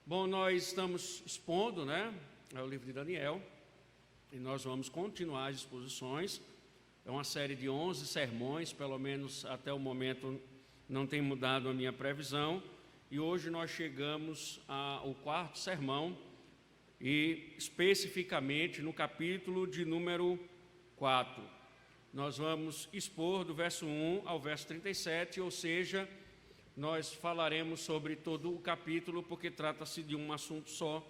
Bom, nós estamos expondo, o livro de Daniel, e nós vamos continuar as exposições. É uma série de 11 sermões, pelo menos até o momento não tem mudado a minha previsão, e hoje nós chegamos ao quarto sermão, e especificamente no capítulo de número 4. Nós vamos expor do verso 1 ao verso 37, ou seja, nós falaremos sobre todo o capítulo, porque trata-se de um assunto só,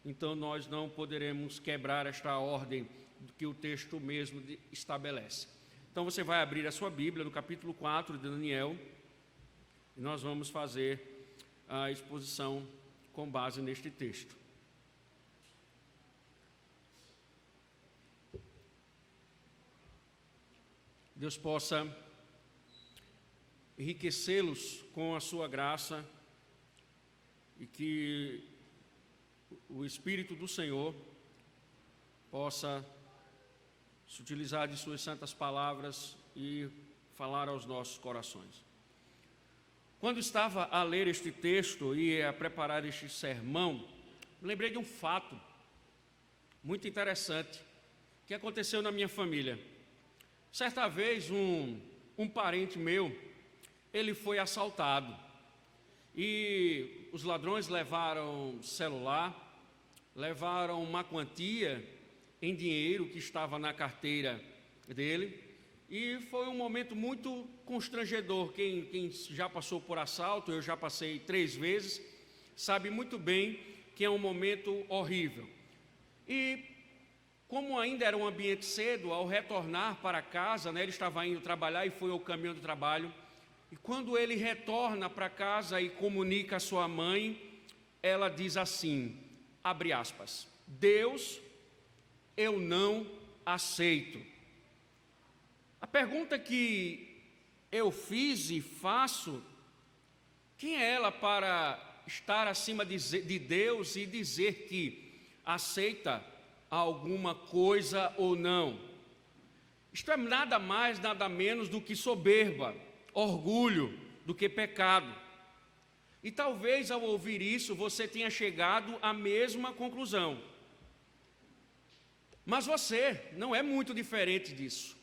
então nós não poderemos quebrar esta ordem que o texto mesmo estabelece. Então você vai abrir a sua Bíblia no capítulo 4 de Daniel, e nós vamos fazer a exposição com base neste texto. Deus possa enriquecê-los com a sua graça e que o Espírito do Senhor possa se utilizar de suas santas palavras e falar aos nossos corações. Quando estava a ler este texto e a preparar este sermão, lembrei de um fato muito interessante que aconteceu na minha família. Certa vez um parente meu, ele foi assaltado e os ladrões levaram celular, levaram uma quantia em dinheiro que estava na carteira dele, e foi um momento muito constrangedor. Quem já passou por assalto, eu já passei 3 vezes, sabe muito bem que é um momento horrível. E como ainda era um ambiente cedo, ao retornar para casa, ele estava indo trabalhar e foi ao caminho do trabalho. E quando ele retorna para casa e comunica à sua mãe, ela diz assim, abre aspas, Deus, eu não aceito. A pergunta que eu fiz e faço, quem é ela para estar acima de Deus e dizer que aceita alguma coisa ou não? Isto é nada mais, nada menos do que soberba, orgulho, do que pecado. E talvez ao ouvir isso você tenha chegado à mesma conclusão. Mas você não é muito diferente disso.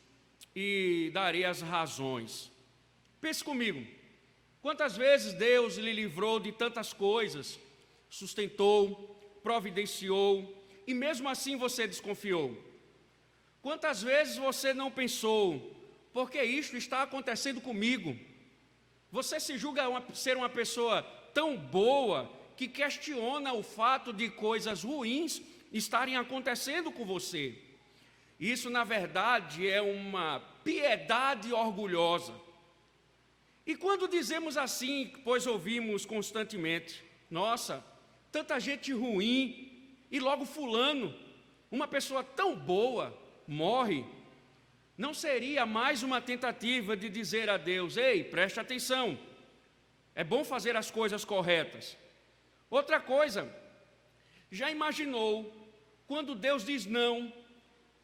E darei as razões. Pense comigo. Quantas vezes Deus lhe livrou de tantas coisas, sustentou, providenciou, e mesmo assim você desconfiou? Quantas vezes você não pensou, por que isto está acontecendo comigo? Você se julga ser uma pessoa tão boa que questiona o fato de coisas ruins estarem acontecendo com você. Isso, na verdade, é uma piedade orgulhosa. E quando dizemos assim, pois ouvimos constantemente, nossa, tanta gente ruim, e logo fulano, uma pessoa tão boa, morre, não seria mais uma tentativa de dizer a Deus, ei, preste atenção, é bom fazer as coisas corretas. Outra coisa, já imaginou quando Deus diz não,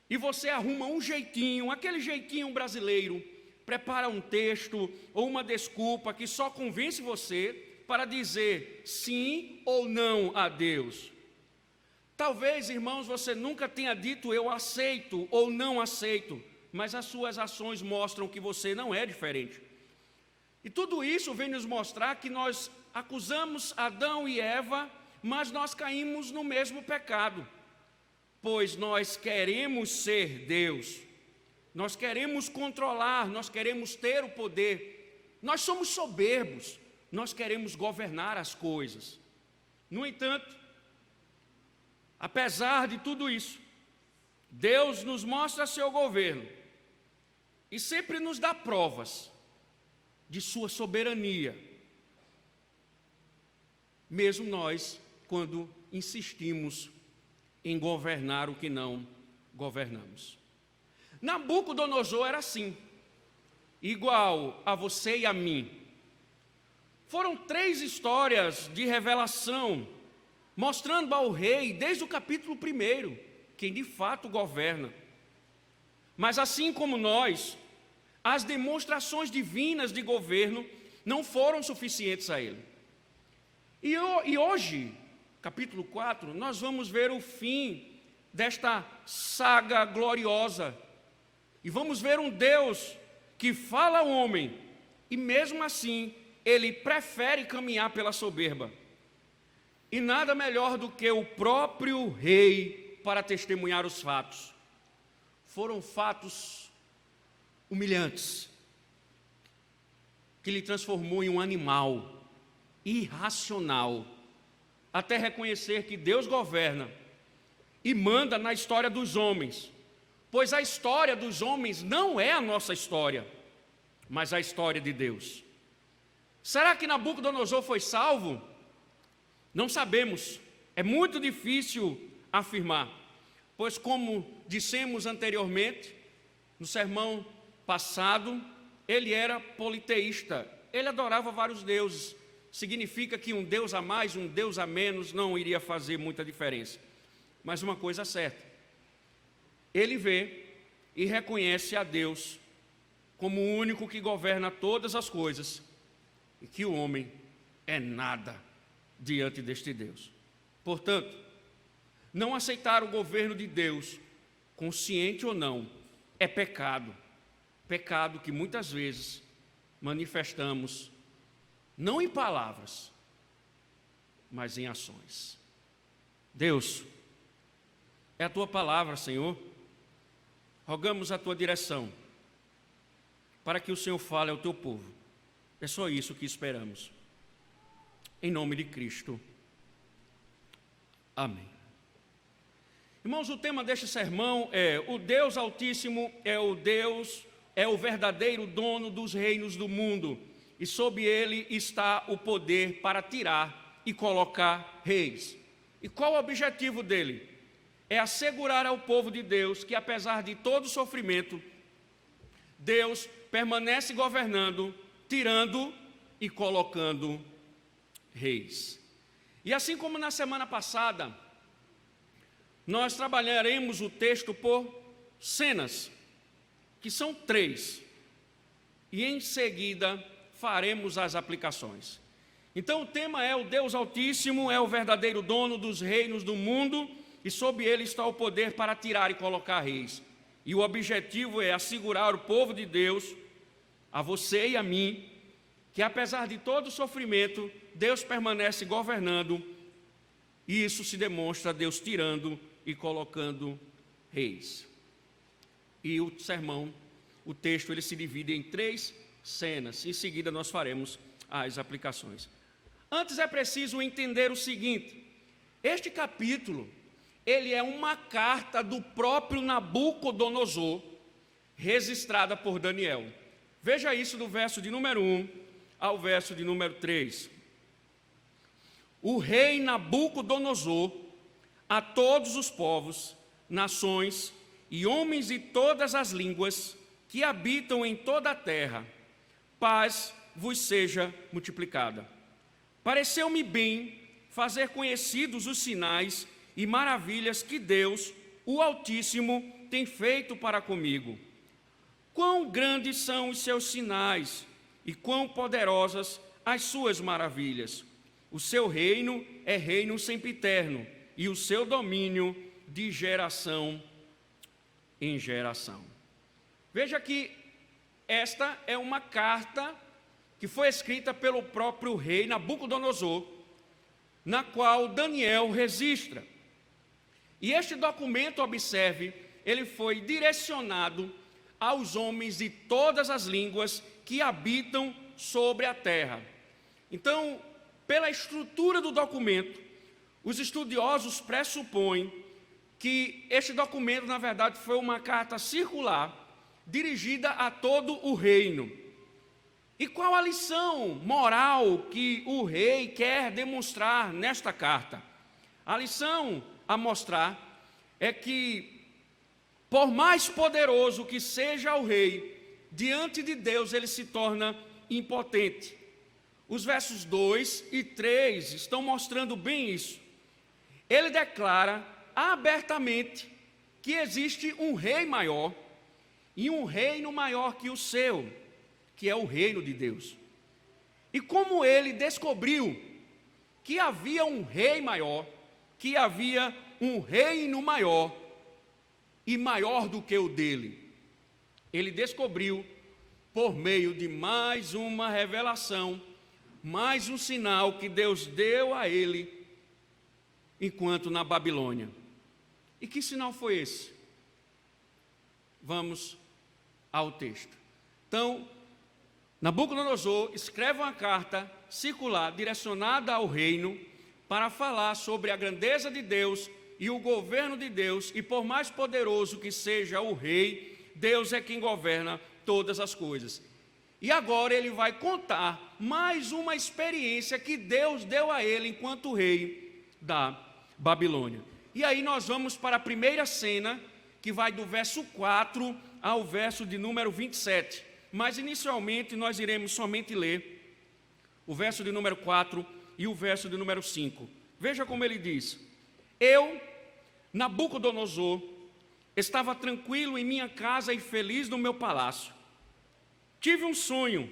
e você arruma um jeitinho, aquele jeitinho brasileiro, prepara um texto ou uma desculpa que só convence você para dizer sim ou não a Deus? Talvez, irmãos, você nunca tenha dito eu aceito ou não aceito, mas as suas ações mostram que você não é diferente. E tudo isso vem nos mostrar que nós acusamos Adão e Eva, mas nós caímos no mesmo pecado. Pois nós queremos ser Deus, nós queremos controlar, nós queremos ter o poder, nós somos soberbos, nós queremos governar as coisas. No entanto, apesar de tudo isso, Deus nos mostra seu governo e sempre nos dá provas de sua soberania, mesmo nós, quando insistimos em governar o que não governamos. Nabucodonosor era assim, igual a você e a mim. Foram 3 histórias de revelação, mostrando ao rei, desde o capítulo 1, quem de fato governa. Mas assim como nós, as demonstrações divinas de governo não foram suficientes a ele. E hoje, capítulo 4, nós vamos ver o fim desta saga gloriosa. E vamos ver um Deus que fala ao homem, e mesmo assim, ele prefere caminhar pela soberba. E nada melhor do que o próprio rei para testemunhar os fatos. Foram fatos humilhantes, que lhe transformou em um animal irracional, até reconhecer que Deus governa e manda na história dos homens, pois a história dos homens não é a nossa história, mas a história de Deus. Será que Nabucodonosor foi salvo? Não sabemos, é muito difícil afirmar, pois como dissemos anteriormente, no sermão passado, ele era politeísta, ele adorava vários deuses. Significa que um Deus a mais, um Deus a menos não iria fazer muita diferença. Mas uma coisa é certa, ele vê e reconhece a Deus como o único que governa todas as coisas e que o homem é nada diante deste Deus. Portanto, não aceitar o governo de Deus, consciente ou não, é pecado. Pecado que muitas vezes manifestamos, não em palavras, mas em ações. Deus, é a Tua palavra, Senhor. Rogamos a Tua direção, para que o Senhor fale ao Teu povo. É só isso que esperamos. Em nome de Cristo. Amém. Irmãos, o tema deste sermão é: o Deus Altíssimo é o Deus, é o verdadeiro dono dos reinos do mundo, e sob ele está o poder para tirar e colocar reis. E qual o objetivo dele? É assegurar ao povo de Deus que, apesar de todo sofrimento, Deus permanece governando, tirando e colocando reis. E assim como na semana passada, nós trabalharemos o texto por cenas, que são 3, e em seguida faremos as aplicações. Então o tema é: o Deus Altíssimo é o verdadeiro dono dos reinos do mundo, e sob ele está o poder para tirar e colocar reis. E o objetivo é assegurar o povo de Deus, a você e a mim, que apesar de todo o sofrimento, Deus permanece governando, e isso se demonstra Deus tirando e colocando reis. E o sermão, o texto, ele se divide em 3 cenas. Em seguida nós faremos as aplicações. Antes é preciso entender o seguinte: este capítulo, ele é uma carta do próprio Nabucodonosor, registrada por Daniel. Veja isso do verso de número 1 ao verso de número 3. O rei Nabucodonosor, a todos os povos, nações e homens de todas as línguas que habitam em toda a terra, paz vos seja multiplicada. Pareceu-me bem fazer conhecidos os sinais e maravilhas que Deus, o Altíssimo, tem feito para comigo. Quão grandes são os seus sinais e quão poderosas as suas maravilhas. O seu reino é reino sempiterno, e o seu domínio de geração em geração. Veja que esta é uma carta que foi escrita pelo próprio rei Nabucodonosor, na qual Daniel registra. E este documento, observe, ele foi direcionado aos homens de todas as línguas que habitam sobre a terra. Então, pela estrutura do documento, os estudiosos pressupõem que este documento, na verdade, foi uma carta circular dirigida a todo o reino. E qual a lição moral que o rei quer demonstrar nesta carta? A lição a mostrar é que, por mais poderoso que seja o rei, diante de Deus ele se torna impotente. Os versos 2 e 3 estão mostrando bem isso. Ele declara abertamente que existe um rei maior e um reino maior que o seu, que é o reino de Deus. E como ele descobriu que havia um rei maior, que havia um reino maior e maior do que o dele. Ele descobriu, por meio de mais uma revelação, mais um sinal que Deus deu a ele, enquanto na Babilônia. E que sinal foi esse? Vamos ao texto. Então, Nabucodonosor escreve uma carta circular direcionada ao reino para falar sobre a grandeza de Deus e o governo de Deus, e por mais poderoso que seja o rei, Deus é quem governa todas as coisas. E agora ele vai contar mais uma experiência que Deus deu a ele enquanto rei da Babilônia. E aí nós vamos para a primeira cena, que vai do verso 4 ao verso de número 27. Mas inicialmente nós iremos somente ler o verso de número 4 e o verso de número 5. Veja como ele diz: eu, Nabucodonosor, estava tranquilo em minha casa e feliz no meu palácio. Tive um sonho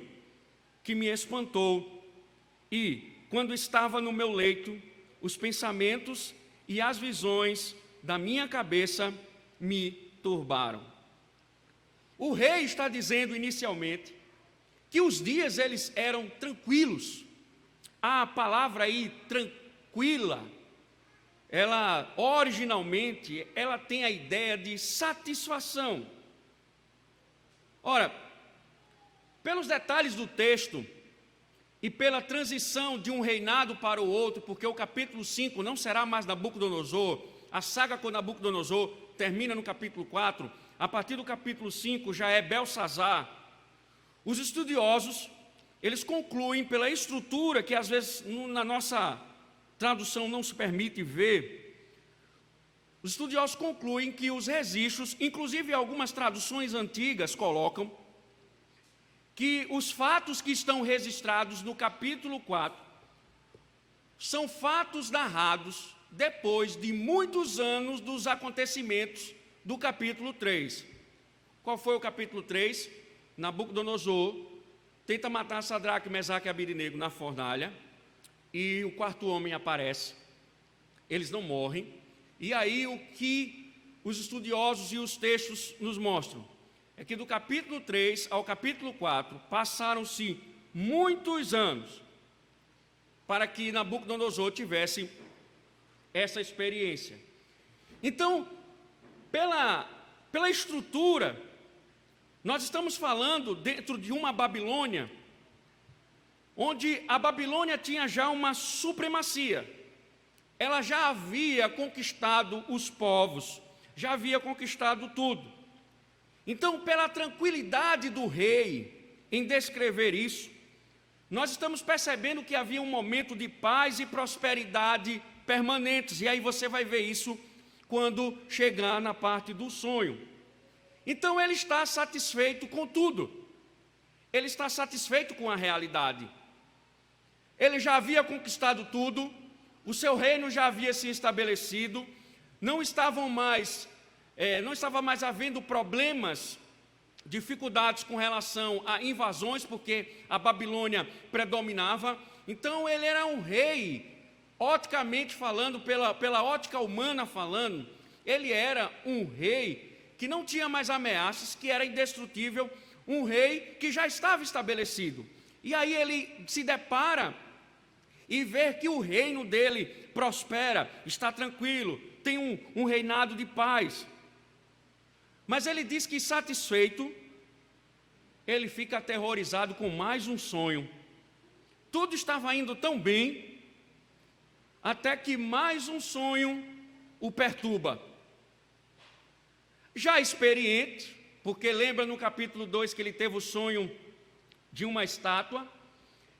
que me espantou e, quando estava no meu leito, os pensamentos e as visões da minha cabeça me turbaram. O rei está dizendo inicialmente que os dias eles eram tranquilos. A palavra aí, tranquila, ela originalmente ela tem a ideia de satisfação. Ora, pelos detalhes do texto e pela transição de um reinado para o outro, porque o capítulo 5 não será mais Nabucodonosor, a saga com Nabucodonosor termina no capítulo 4, a partir do capítulo 5 já é Belsazar. Os estudiosos, eles concluem pela estrutura que às vezes na nossa tradução não se permite ver. Os estudiosos concluem que os registros, inclusive algumas traduções antigas colocam, que os fatos que estão registrados no capítulo 4 são fatos narrados depois de muitos anos dos acontecimentos do capítulo 3. Qual foi o capítulo 3? Nabucodonosor tenta matar Sadraque, Mesaque e Abednego na fornalha, e o quarto homem aparece. Eles não morrem. E aí o que os estudiosos e os textos nos mostram é que do capítulo 3 ao capítulo 4 passaram-se muitos anos para que Nabucodonosor tivesse essa experiência. Então, pela estrutura, nós estamos falando dentro de uma Babilônia, onde a Babilônia tinha já uma supremacia. Ela já havia conquistado os povos, já havia conquistado tudo. Então, pela tranquilidade do rei em descrever isso, nós estamos percebendo que havia um momento de paz e prosperidade permanentes. E aí você vai ver isso quando chegar na parte do sonho. Então ele está satisfeito com tudo. Ele está satisfeito com a realidade. Ele já havia conquistado tudo, o seu reino já havia se estabelecido, não estava mais havendo problemas, dificuldades com relação a invasões, porque a Babilônia predominava. Então ele era um rei, oticamente falando, pela ótica humana falando, ele era um rei que não tinha mais ameaças, que era indestrutível, um rei que já estava estabelecido. E aí ele se depara e vê que o reino dele prospera, está tranquilo, tem um reinado de paz. Mas ele diz que satisfeito, ele fica aterrorizado com mais um sonho. Tudo estava indo tão bem, até que mais um sonho o perturba. Já experiente, porque lembra no capítulo 2 que ele teve o sonho de uma estátua,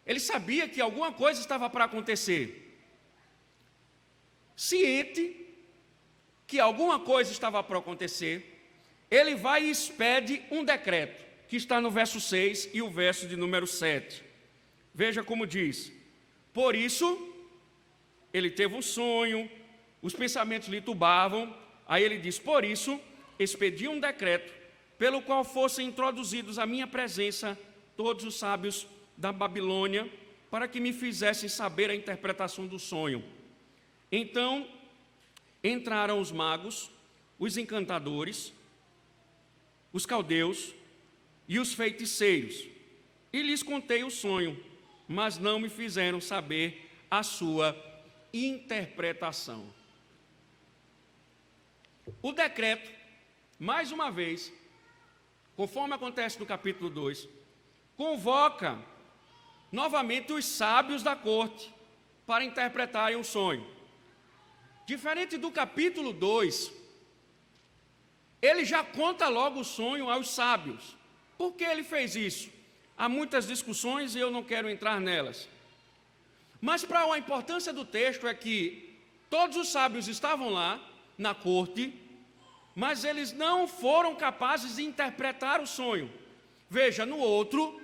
ele sabia que alguma coisa estava para acontecer. Ciente que alguma coisa estava para acontecer, ele vai e expede um decreto, que está no verso 6 e o verso de número 7. Veja como diz: por isso, ele teve um sonho, os pensamentos lhe turbavam, aí ele diz: por isso, expedi um decreto, pelo qual fossem introduzidos à minha presença todos os sábios da Babilônia, para que me fizessem saber a interpretação do sonho. Então entraram os magos, os encantadores, os caldeus e os feiticeiros, e lhes contei o sonho, mas não me fizeram saber a sua interpretação. O decreto, mais uma vez, conforme acontece no capítulo 2, convoca novamente os sábios da corte para interpretarem o sonho. Diferente do capítulo 2, ele já conta logo o sonho aos sábios. Por que ele fez isso? Há muitas discussões e eu não quero entrar nelas. Mas para a importância do texto é que todos os sábios estavam lá na corte, mas eles não foram capazes de interpretar o sonho. Veja, no outro,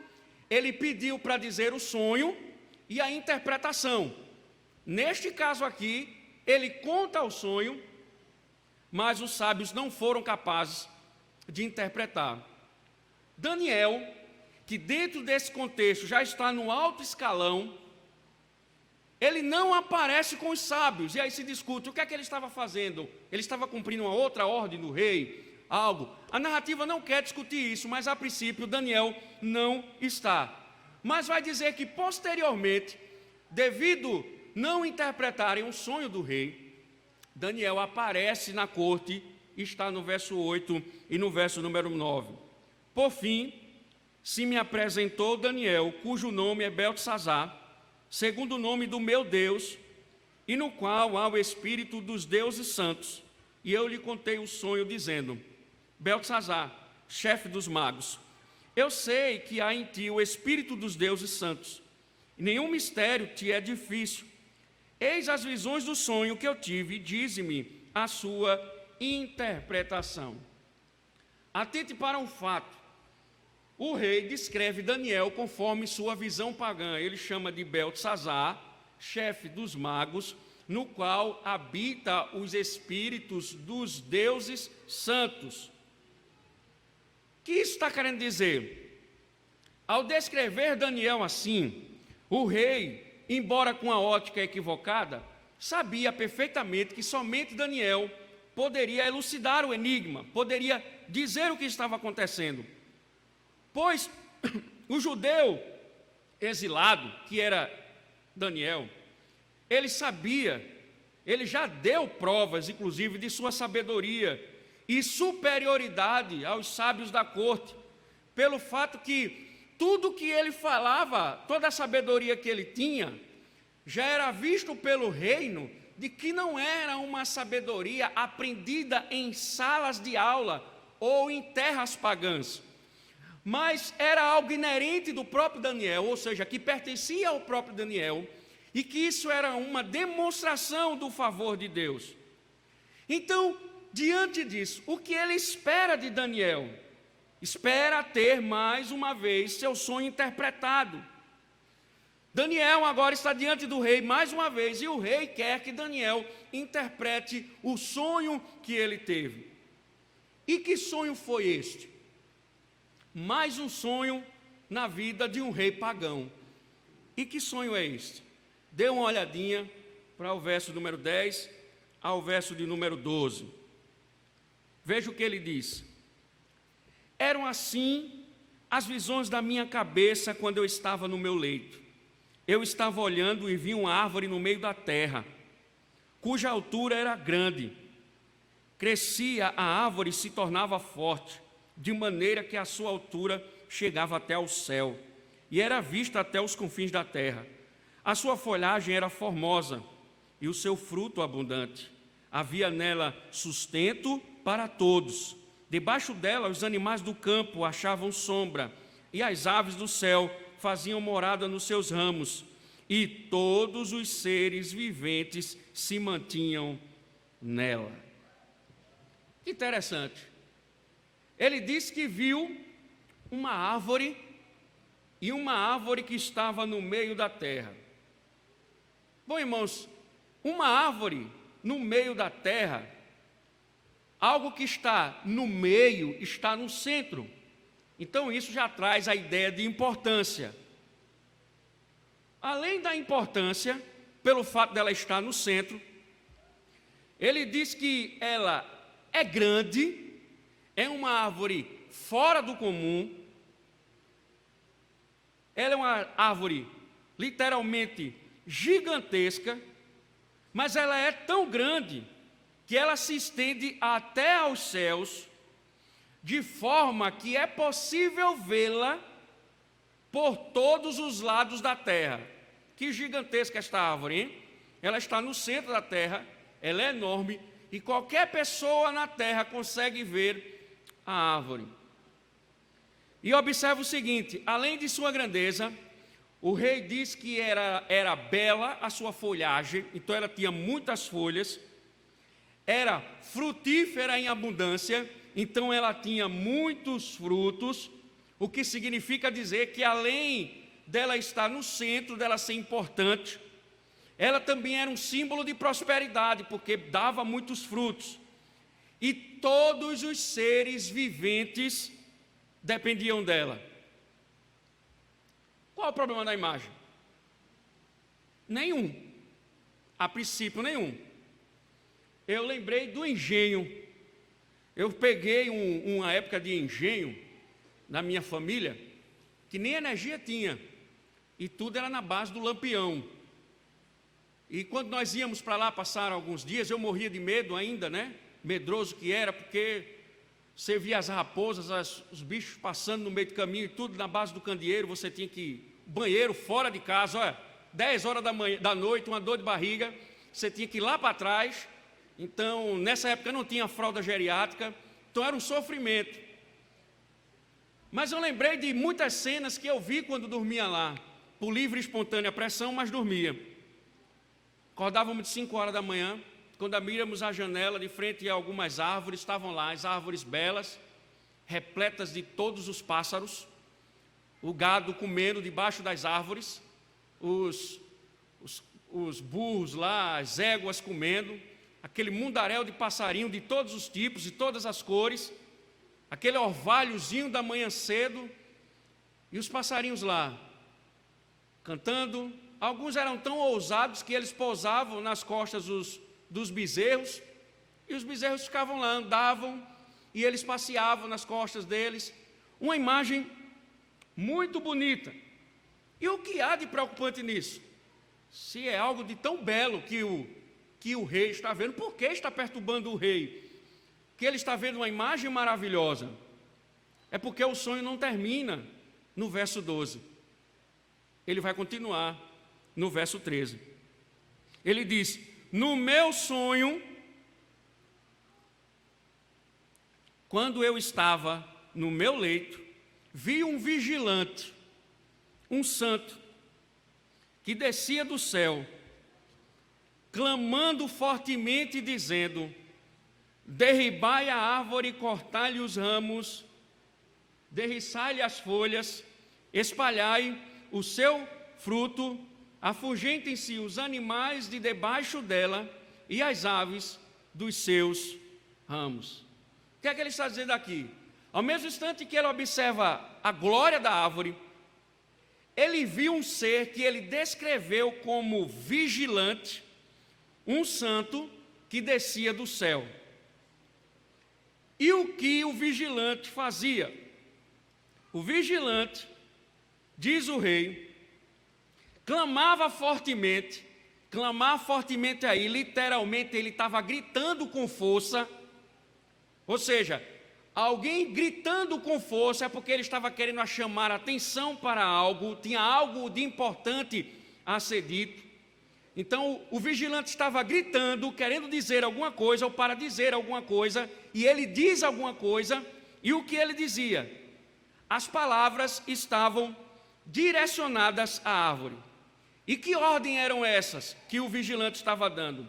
ele pediu para dizer o sonho e a interpretação. Neste caso aqui, ele conta o sonho, mas os sábios não foram capazes de interpretar. Daniel, que dentro desse contexto já está no alto escalão, ele não aparece com os sábios, e aí se discute o que é que ele estava fazendo. Ele estava cumprindo uma outra ordem do rei, algo. A narrativa não quer discutir isso, mas a princípio Daniel não está. Mas vai dizer que posteriormente, devido não interpretarem o sonho do rei, Daniel aparece na corte, está no verso 8 e no verso número 9. Por fim, se me apresentou Daniel, cujo nome é Beltesazar, segundo o nome do meu Deus, e no qual há o Espírito dos deuses santos. E eu lhe contei o sonho, dizendo: Beltesazar, chefe dos magos, eu sei que há em ti o Espírito dos deuses santos, e nenhum mistério te é difícil. Eis as visões do sonho que eu tive, e dize-me a sua interpretação. Atente para um fato. O rei descreve Daniel conforme sua visão pagã. Ele chama de Beltesazar, chefe dos magos, no qual habita os espíritos dos deuses santos. O que isso está querendo dizer? Ao descrever Daniel assim, o rei, embora com a ótica equivocada, sabia perfeitamente que somente Daniel poderia elucidar o enigma, poderia dizer o que estava acontecendo. Pois o judeu exilado, que era Daniel, ele sabia, ele já deu provas, inclusive, de sua sabedoria e superioridade aos sábios da corte, pelo fato que tudo que ele falava, toda a sabedoria que ele tinha, já era visto pelo reino de que não era uma sabedoria aprendida em salas de aula ou em terras pagãs, mas era algo inerente do próprio Daniel, ou seja, que pertencia ao próprio Daniel, e que isso era uma demonstração do favor de Deus. Então, diante disso, o que ele espera de Daniel? Espera ter mais uma vez seu sonho interpretado. Daniel agora está diante do rei mais uma vez, e o rei quer que Daniel interprete o sonho que ele teve. E que sonho foi este? Mais um sonho na vida de um rei pagão. E que sonho é este? Dê uma olhadinha para o verso número 10 ao verso de número 12. Veja o que ele diz. Eram assim as visões da minha cabeça quando eu estava no meu leito. Eu estava olhando e vi uma árvore no meio da terra, cuja altura era grande. Crescia a árvore e se tornava forte, de maneira que a sua altura chegava até ao céu, e era vista até os confins da terra. A sua folhagem era formosa, e o seu fruto abundante. Havia nela sustento para todos. Debaixo dela, os animais do campo achavam sombra, e as aves do céu faziam morada nos seus ramos, e todos os seres viventes se mantinham nela. Que interessante. Ele disse que viu uma árvore, e uma árvore que estava no meio da terra. Bom, irmãos, uma árvore no meio da terra, algo que está no meio, está no centro. Então isso já traz a ideia de importância. Além da importância, pelo fato dela estar no centro, ele diz que ela é grande, é uma árvore fora do comum, ela é uma árvore literalmente gigantesca, mas ela é tão grande que ela se estende até aos céus, de forma que é possível vê-la por todos os lados da terra. Que gigantesca esta árvore, hein? Ela está no centro da terra, ela é enorme, e qualquer pessoa na terra consegue ver a árvore. E observa o seguinte: além de sua grandeza, o rei diz que era bela a sua folhagem, então ela tinha muitas folhas, era frutífera em abundância, então ela tinha muitos frutos, o que significa dizer que além dela estar no centro, dela ser importante, ela também era um símbolo de prosperidade, porque dava muitos frutos. E todos os seres viventes dependiam dela. Qual é o problema da imagem? Nenhum. A princípio, nenhum. Eu lembrei do engenho. Eu peguei uma época de engenho na minha família, que nem energia tinha, e tudo era na base do lampião. E quando nós íamos para lá passar alguns dias, eu morria de medo ainda, né? Medroso que era, porque você via as raposas, os bichos passando no meio do caminho e tudo na base do candeeiro, você tinha que ir banheiro fora de casa, olha, 10 horas da noite, uma dor de barriga, você tinha que ir lá para trás. Então, nessa época não tinha fralda geriátrica, então era um sofrimento. Mas eu lembrei de muitas cenas que eu vi quando dormia lá, por livre e espontânea pressão, mas dormia. Acordávamos de 5 horas da manhã, quando abríamos a janela de frente a algumas árvores, estavam lá as árvores belas, repletas de todos os pássaros, o gado comendo debaixo das árvores, os burros lá, as éguas comendo, aquele mundaréu de passarinho de todos os tipos e todas as cores, aquele orvalhozinho da manhã cedo, e os passarinhos lá, cantando. Alguns eram tão ousados que eles pousavam nas costas dos bezerros, e os bezerros ficavam lá, andavam, e eles passeavam nas costas deles. Uma imagem muito bonita. E o que há de preocupante nisso? Se é algo de tão belo que o rei está vendo, por que está perturbando o rei? Que ele está vendo uma imagem maravilhosa. É porque o sonho não termina no verso 12. Ele vai continuar no verso 13. Ele diz: no meu sonho, quando eu estava no meu leito, vi um vigilante, um santo, que descia do céu, clamando fortemente, dizendo: derribai a árvore, cortai-lhe os ramos, derriçai-lhe as folhas, espalhai o seu fruto, afugentem-se os animais de debaixo dela e as aves dos seus ramos. O que é que ele está dizendo aqui? Ao mesmo instante que ele observa a glória da árvore, ele viu um ser que ele descreveu como vigilante, um santo que descia do céu. E o que o vigilante fazia? O vigilante, diz o rei, clamar fortemente aí, literalmente ele estava gritando com força, ou seja, alguém gritando com força é porque ele estava querendo chamar a atenção para algo, tinha algo de importante a ser dito. Então o vigilante estava gritando, querendo dizer alguma coisa ou para dizer alguma coisa, e ele diz alguma coisa, e o que ele dizia? As palavras estavam direcionadas à árvore. E que ordem eram essas que o vigilante estava dando?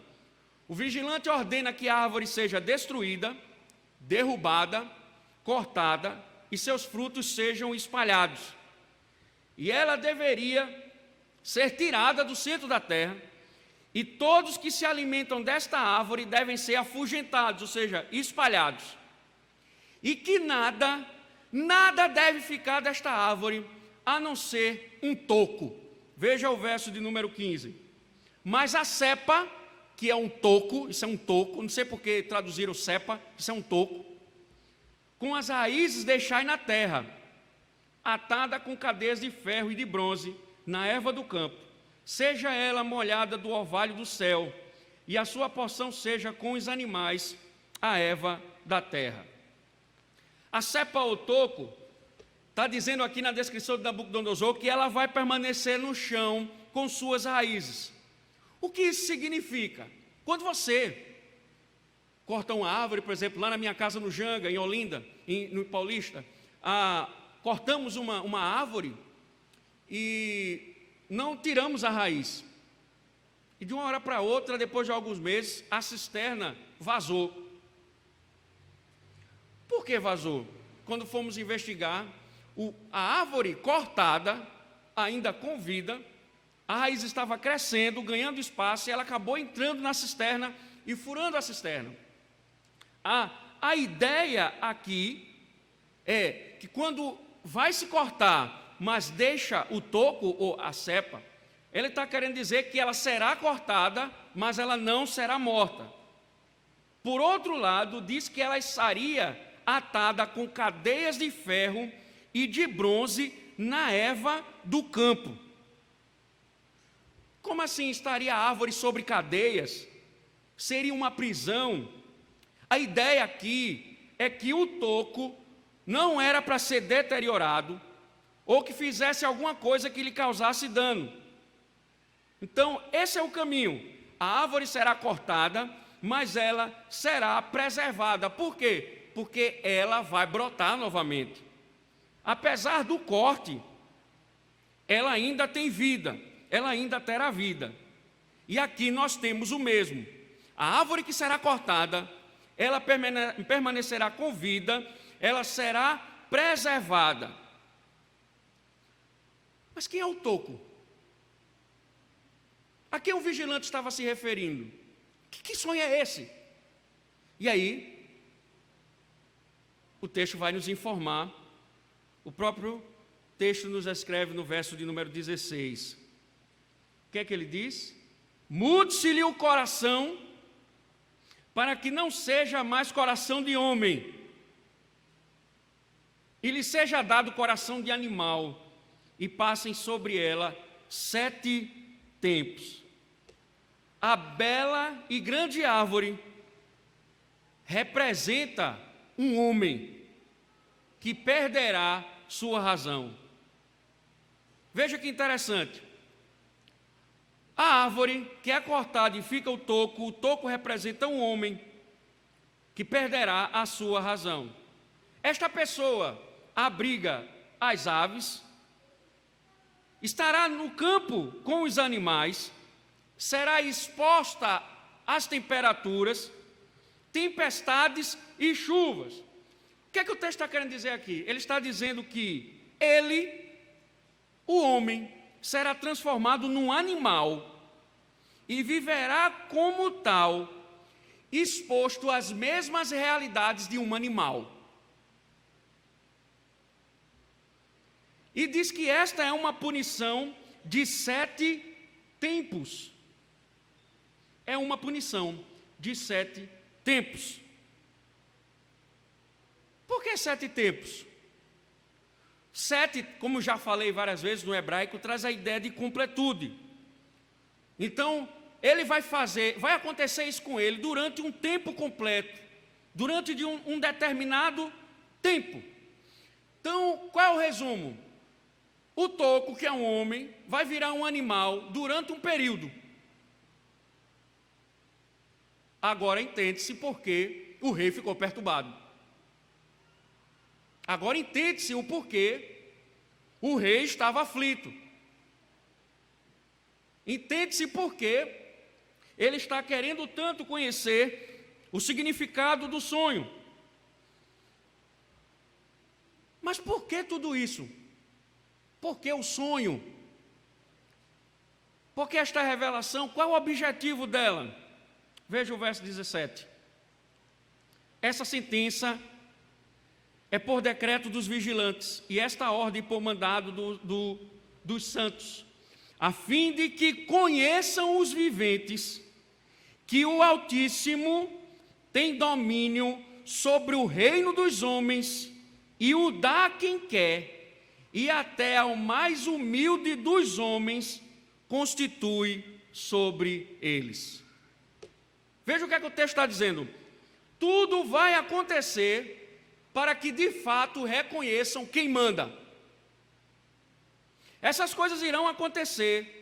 O vigilante ordena que a árvore seja destruída, derrubada, cortada e seus frutos sejam espalhados. E ela deveria ser tirada do centro da terra, e todos que se alimentam desta árvore devem ser afugentados, ou seja, espalhados. E que nada deve ficar desta árvore, a não ser um toco. Veja o verso de número 15. Mas a cepa, que é um toco, isso é um toco, não sei por que traduziram cepa, isso é um toco, com as raízes deixai na terra, atada com cadeias de ferro e de bronze, na erva do campo, seja ela molhada do orvalho do céu, e a sua porção seja com os animais, a erva da terra. A cepa ou toco, está dizendo aqui na descrição de Nabucodonosor que ela vai permanecer no chão com suas raízes. O que isso significa? Quando você corta uma árvore, por exemplo, lá na minha casa no Janga, em Olinda, no Paulista, cortamos uma árvore e não tiramos a raiz. E de uma hora para outra, depois de alguns meses, a cisterna vazou. Por que vazou? Quando fomos investigar, a árvore cortada, ainda com vida, a raiz estava crescendo, ganhando espaço, e ela acabou entrando na cisterna e furando a cisterna. A ideia aqui é que quando vai se cortar, mas deixa o toco ou a cepa, ele está querendo dizer que ela será cortada, mas ela não será morta. Por outro lado, diz que ela estaria atada com cadeias de ferro e de bronze na erva do campo. Como assim estaria a árvore sobre cadeias? Seria uma prisão. A ideia aqui é que o toco não era para ser deteriorado ou que fizesse alguma coisa que lhe causasse dano. Então, esse é o caminho. A árvore será cortada, mas ela será preservada. Por quê? Porque ela vai brotar novamente. Apesar do corte, ela ainda tem vida, ela ainda terá vida. E aqui nós temos o mesmo. A árvore que será cortada, ela permanecerá com vida, ela será preservada. Mas quem é o toco? A quem o vigilante estava se referindo? Que sonho é esse? E aí, o texto vai nos informar. O próprio texto nos escreve no verso de número 16. O que é que ele diz? Mude-se-lhe o coração, para que não seja mais coração de homem, e lhe seja dado coração de animal, e passem sobre ela 7 tempos. A bela e grande árvore representa um homem que perderá sua razão. Veja que interessante. A árvore que é cortada e fica o toco representa um homem que perderá a sua razão. Esta pessoa abriga as aves, estará no campo com os animais, será exposta às temperaturas, tempestades e chuvas. O que é que o texto está querendo dizer aqui? Ele está dizendo que ele, o homem, será transformado num animal e viverá como tal, exposto às mesmas realidades de um animal. E diz que esta é uma punição de 7 tempos. É uma punição de 7 tempos. Por que 7 tempos? 7, como já falei várias vezes no hebraico, traz a ideia de completude. Então, ele vai acontecer isso com ele durante um tempo completo, durante um determinado tempo. Então, qual é o resumo? O toco, que é um homem, vai virar um animal durante um período. Agora entende-se por que o rei ficou perturbado. Agora entende-se o porquê o rei estava aflito. Entende-se por que ele está querendo tanto conhecer o significado do sonho. Mas por que tudo isso? Por que o sonho? Por que esta revelação? Qual é o objetivo dela? Veja o verso 17. Essa sentença é por decreto dos vigilantes, e esta ordem por mandado dos santos, a fim de que conheçam os viventes que o Altíssimo tem domínio sobre o reino dos homens e o dá a quem quer, e até ao mais humilde dos homens constitui sobre eles. Veja o que é que o texto está dizendo. Tudo vai acontecer para que de fato reconheçam quem manda. Essas coisas irão acontecer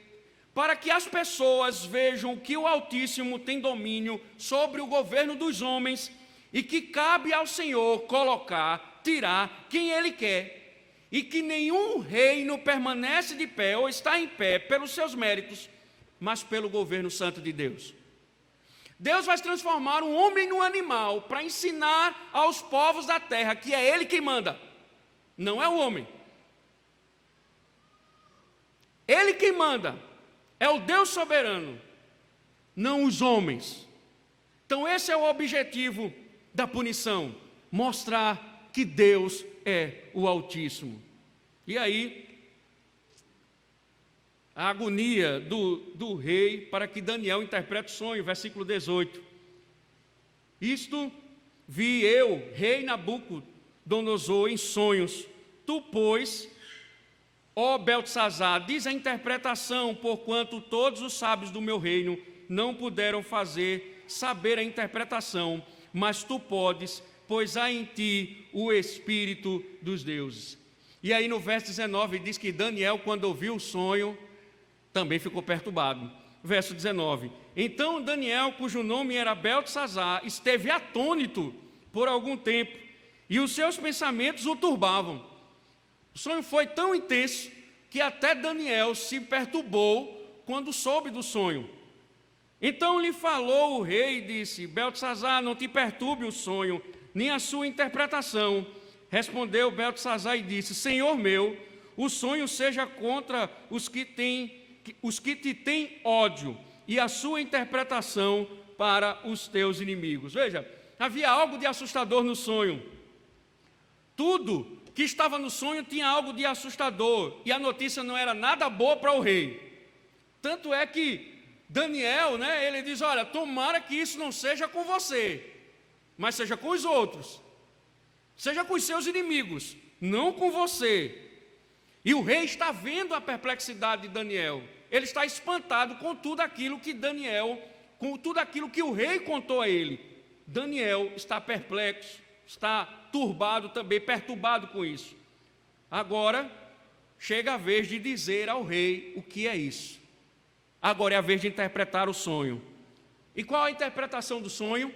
para que as pessoas vejam que o Altíssimo tem domínio sobre o governo dos homens e que cabe ao Senhor colocar, tirar quem Ele quer, e que nenhum reino permanece de pé ou está em pé pelos seus méritos, mas pelo governo santo de Deus. Deus vai transformar um homem num animal para ensinar aos povos da terra que é Ele quem manda, não é o homem. Ele quem manda, é o Deus soberano, não os homens. Então esse é o objetivo da punição, mostrar que Deus é o Altíssimo. E aí, a agonia do rei para que Daniel interprete o sonho, versículo 18. Isto vi eu, rei Nabucodonosor, em sonhos. Tu, pois, ó Beltesazar, diz a interpretação, porquanto todos os sábios do meu reino não puderam saber a interpretação, mas tu podes, pois há em ti o Espírito dos deuses. E aí no verso 19 diz que Daniel, quando ouviu o sonho, também ficou perturbado. Verso 19: então Daniel, cujo nome era Beltesazar, esteve atônito por algum tempo, e os seus pensamentos o turbavam. O sonho foi tão intenso que até Daniel se perturbou quando soube do sonho. Então lhe falou o rei e disse: Beltesazar, não te perturbe o sonho, nem a sua interpretação. Respondeu Beltesazar e disse: Senhor meu, o sonho seja contra os que te têm ódio, e a sua interpretação para os teus inimigos. Veja, havia algo de assustador no sonho. Tudo que estava no sonho tinha algo de assustador, e a notícia não era nada boa para o rei. Tanto é que Daniel, ele diz: olha, tomara que isso não seja com você, mas seja com os outros, seja com os seus inimigos, não com você. E o rei está vendo a perplexidade de Daniel, ele está espantado com tudo aquilo que com tudo aquilo que o rei contou a ele. Daniel está perplexo, está turbado também, perturbado com isso. Agora, chega a vez de dizer ao rei o que é isso. Agora é a vez de interpretar o sonho. E qual a interpretação do sonho?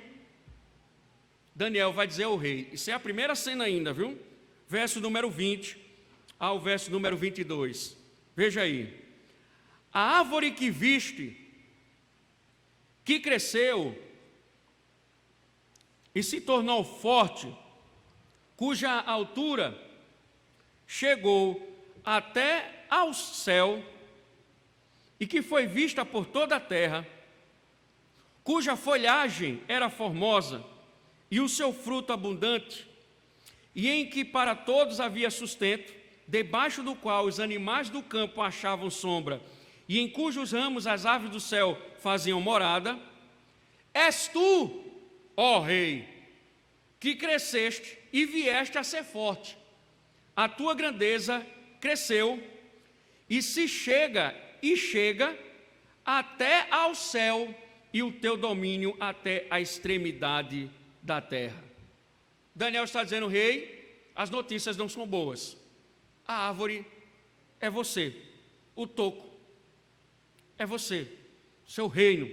Daniel vai dizer ao rei, isso é a primeira cena ainda, viu? Verso número 20 ao verso número 22. Veja aí. A árvore que viste, que cresceu e se tornou forte, cuja altura chegou até ao céu, e que foi vista por toda a terra, cuja folhagem era formosa, e o seu fruto abundante, e em que para todos havia sustento, debaixo do qual os animais do campo achavam sombra, e em cujos ramos as aves do céu faziam morada, és tu, ó rei, que cresceste e vieste a ser forte. A tua grandeza cresceu e chega até ao céu, e o teu domínio até a extremidade da terra. Daniel está dizendo: rei, as notícias não são boas. A árvore é você, o toco é você, seu reino.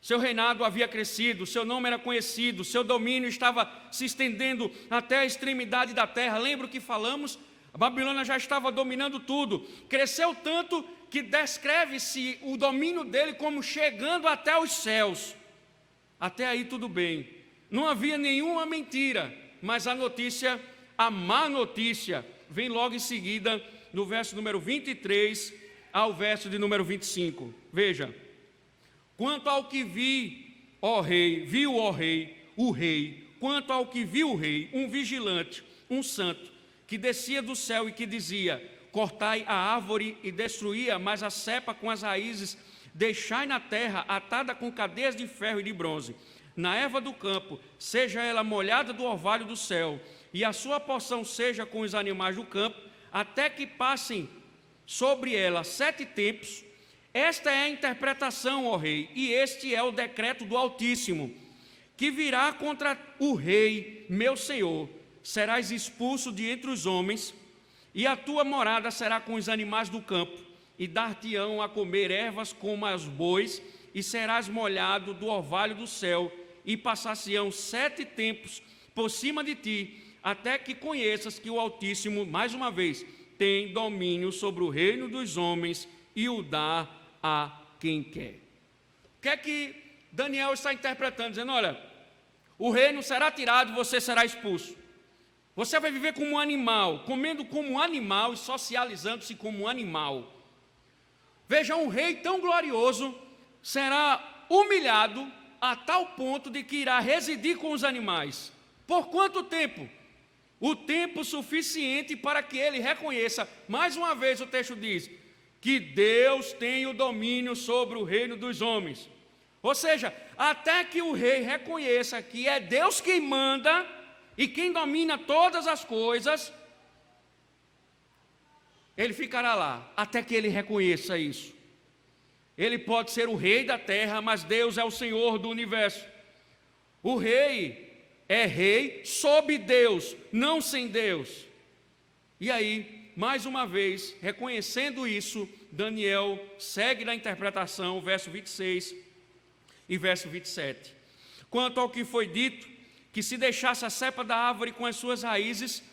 Seu reinado havia crescido, seu nome era conhecido, seu domínio estava se estendendo até a extremidade da terra. Lembra o que falamos? A Babilônia já estava dominando tudo. Cresceu tanto que descreve-se o domínio dele como chegando até os céus. Até aí tudo bem. Não havia nenhuma mentira, mas a má notícia, vem logo em seguida, no verso número 23 ao verso de número 25. Veja. Quanto ao que viu, ó rei, o rei, quanto ao que viu o rei, um vigilante, um santo, que descia do céu e que dizia: cortai a árvore e destruí-a, mas a cepa com as raízes deixai na terra, atada com cadeias de ferro e de bronze. Na erva do campo, seja ela molhada do orvalho do céu, e a sua porção seja com os animais do campo, até que passem sobre ela 7 tempos. Esta é a interpretação, ó rei, e este é o decreto do Altíssimo, que virá contra o rei, meu senhor. Serás expulso de entre os homens, e a tua morada será com os animais do campo, e dar-te-ão a comer ervas como as bois, e serás molhado do orvalho do céu, e passar-se-ão 7 tempos por cima de ti, até que conheças que o Altíssimo, mais uma vez, tem domínio sobre o reino dos homens, e o dá a quem quer. O que é que Daniel está interpretando? Dizendo, olha, o reino será tirado e você será expulso. Você vai viver como um animal, comendo como um animal e socializando-se como um animal. Veja, um rei tão glorioso será humilhado a tal ponto de que irá residir com os animais. Por quanto tempo? O tempo suficiente para que ele reconheça, mais uma vez o texto diz, que Deus tem o domínio sobre o reino dos homens. Ou seja, até que o rei reconheça que é Deus quem manda e quem domina todas as coisas, ele ficará lá, até que ele reconheça isso. Ele pode ser o rei da terra, mas Deus é o Senhor do universo. O rei é rei sob Deus, não sem Deus. E aí, mais uma vez, reconhecendo isso, Daniel segue na interpretação, verso 26 e verso 27. Quanto ao que foi dito, que se deixasse a cepa da árvore com as suas raízes,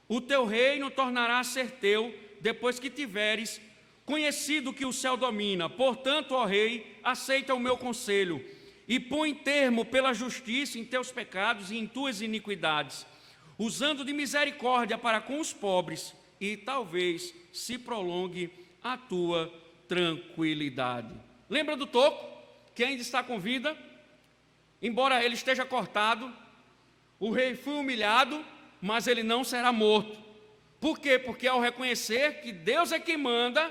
o teu reino tornará a ser teu, depois que tiveres conhecido que o céu domina. Portanto, ó rei, aceita o meu conselho, e põe termo pela justiça em teus pecados e em tuas iniquidades, usando de misericórdia para com os pobres, e talvez se prolongue a tua tranquilidade. Lembra do toco, que ainda está com vida? Embora ele esteja cortado, o rei foi humilhado, mas ele não será morto. Por quê? Porque ao reconhecer que Deus é quem manda,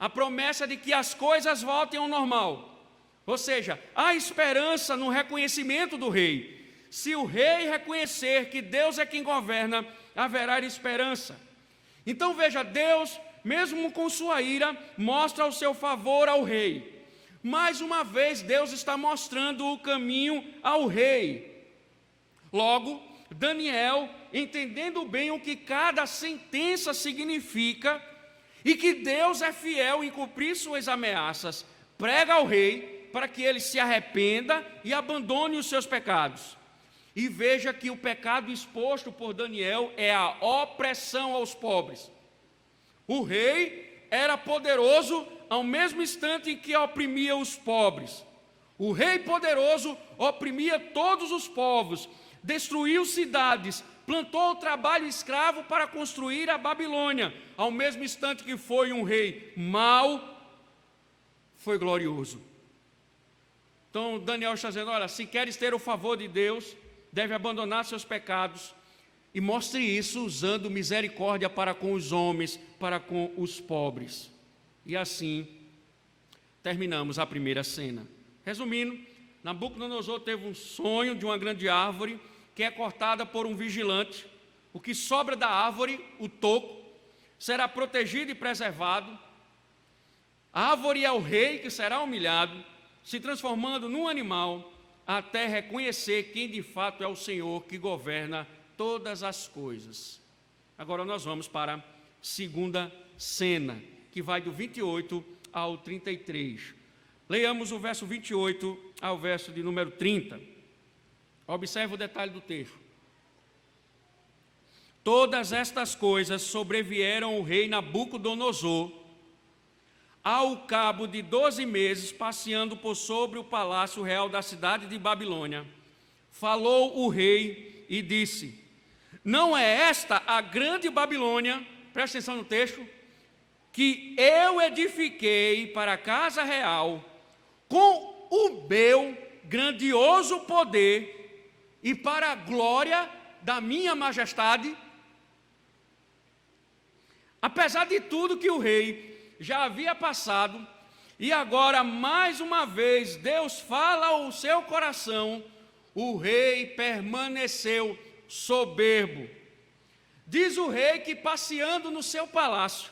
a promessa de que as coisas voltem ao normal. Ou seja, há esperança no reconhecimento do rei. Se o rei reconhecer que Deus é quem governa, haverá esperança. Então veja, Deus, mesmo com sua ira, mostra o seu favor ao rei. Mais uma vez, Deus está mostrando o caminho ao rei. Logo, Daniel, entendendo bem o que cada sentença significa, e que Deus é fiel em cumprir suas ameaças, prega ao rei para que ele se arrependa e abandone os seus pecados. E veja que o pecado exposto por Daniel é a opressão aos pobres. O rei era poderoso ao mesmo instante em que oprimia os pobres. O rei poderoso oprimia todos os povos, destruiu cidades, plantou o trabalho escravo para construir a Babilônia, ao mesmo instante que foi um rei mau, foi glorioso. Então Daniel está dizendo, olha, se queres ter o favor de Deus, deve abandonar seus pecados, e mostre isso usando misericórdia para com os homens, para com os pobres. E assim, terminamos a primeira cena. Resumindo, Nabucodonosor teve um sonho de uma grande árvore, que é cortada por um vigilante. O que sobra da árvore, o toco, será protegido e preservado. A árvore é o rei que será humilhado, se transformando num animal, até reconhecer quem de fato é o Senhor que governa todas as coisas. Agora nós vamos para a segunda cena, que vai do 28 ao 33. Leiamos o verso 28 ao verso de número 30. Observe o detalhe do texto. Todas estas coisas sobrevieram ao rei Nabucodonosor, ao cabo de 12 meses, passeando por sobre o palácio real da cidade de Babilônia. Falou o rei e disse, não é esta a grande Babilônia, presta atenção no texto, que eu edifiquei para a casa real, com o meu grandioso poder e para a glória da minha majestade? Apesar de tudo que o rei já havia passado, e agora mais uma vez Deus fala ao seu coração, o rei permaneceu soberbo. Diz o rei que passeando no seu palácio,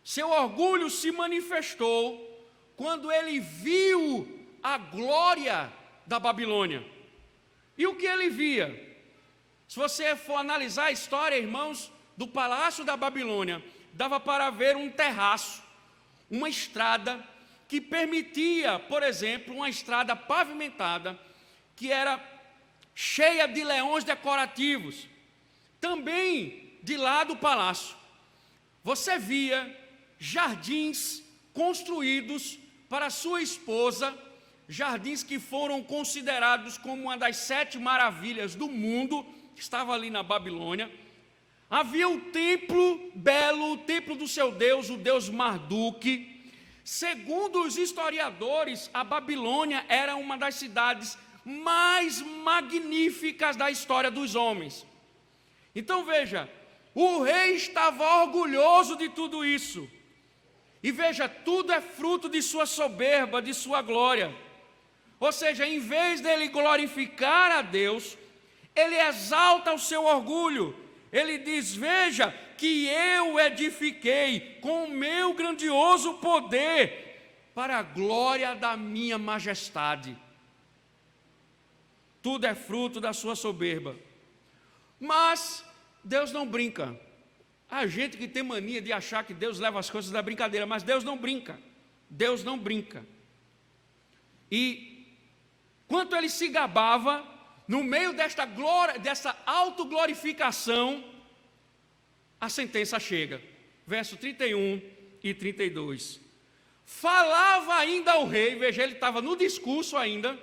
seu orgulho se manifestou quando ele viu a glória da Babilônia. E o que ele via? Se você for analisar a história, irmãos, do palácio da Babilônia, dava para ver um terraço, uma estrada que permitia, por exemplo, uma estrada pavimentada, que era cheia de leões decorativos. Também de lá do palácio, você via jardins construídos para sua esposa, jardins que foram considerados como uma das 7 maravilhas do mundo, que estava ali na Babilônia. Havia o templo belo, o templo do seu Deus, o Deus Marduk. Segundo os historiadores, a Babilônia era uma das cidades mais magníficas da história dos homens. Então veja, o rei estava orgulhoso de tudo isso. E veja, tudo é fruto de sua soberba, de sua glória. Ou seja, em vez dele glorificar a Deus, ele exalta o seu orgulho. Ele diz: veja que eu edifiquei com o meu grandioso poder para a glória da minha majestade. Tudo é fruto da sua soberba. Mas Deus não brinca. Há gente que tem mania de achar que Deus leva as coisas da brincadeira, mas Deus não brinca. Deus não brinca. E quanto ele se gabava, no meio desta glória, dessa autoglorificação, a sentença chega. Verso 31 e 32. Falava ainda o rei, veja, ele estava no discurso ainda,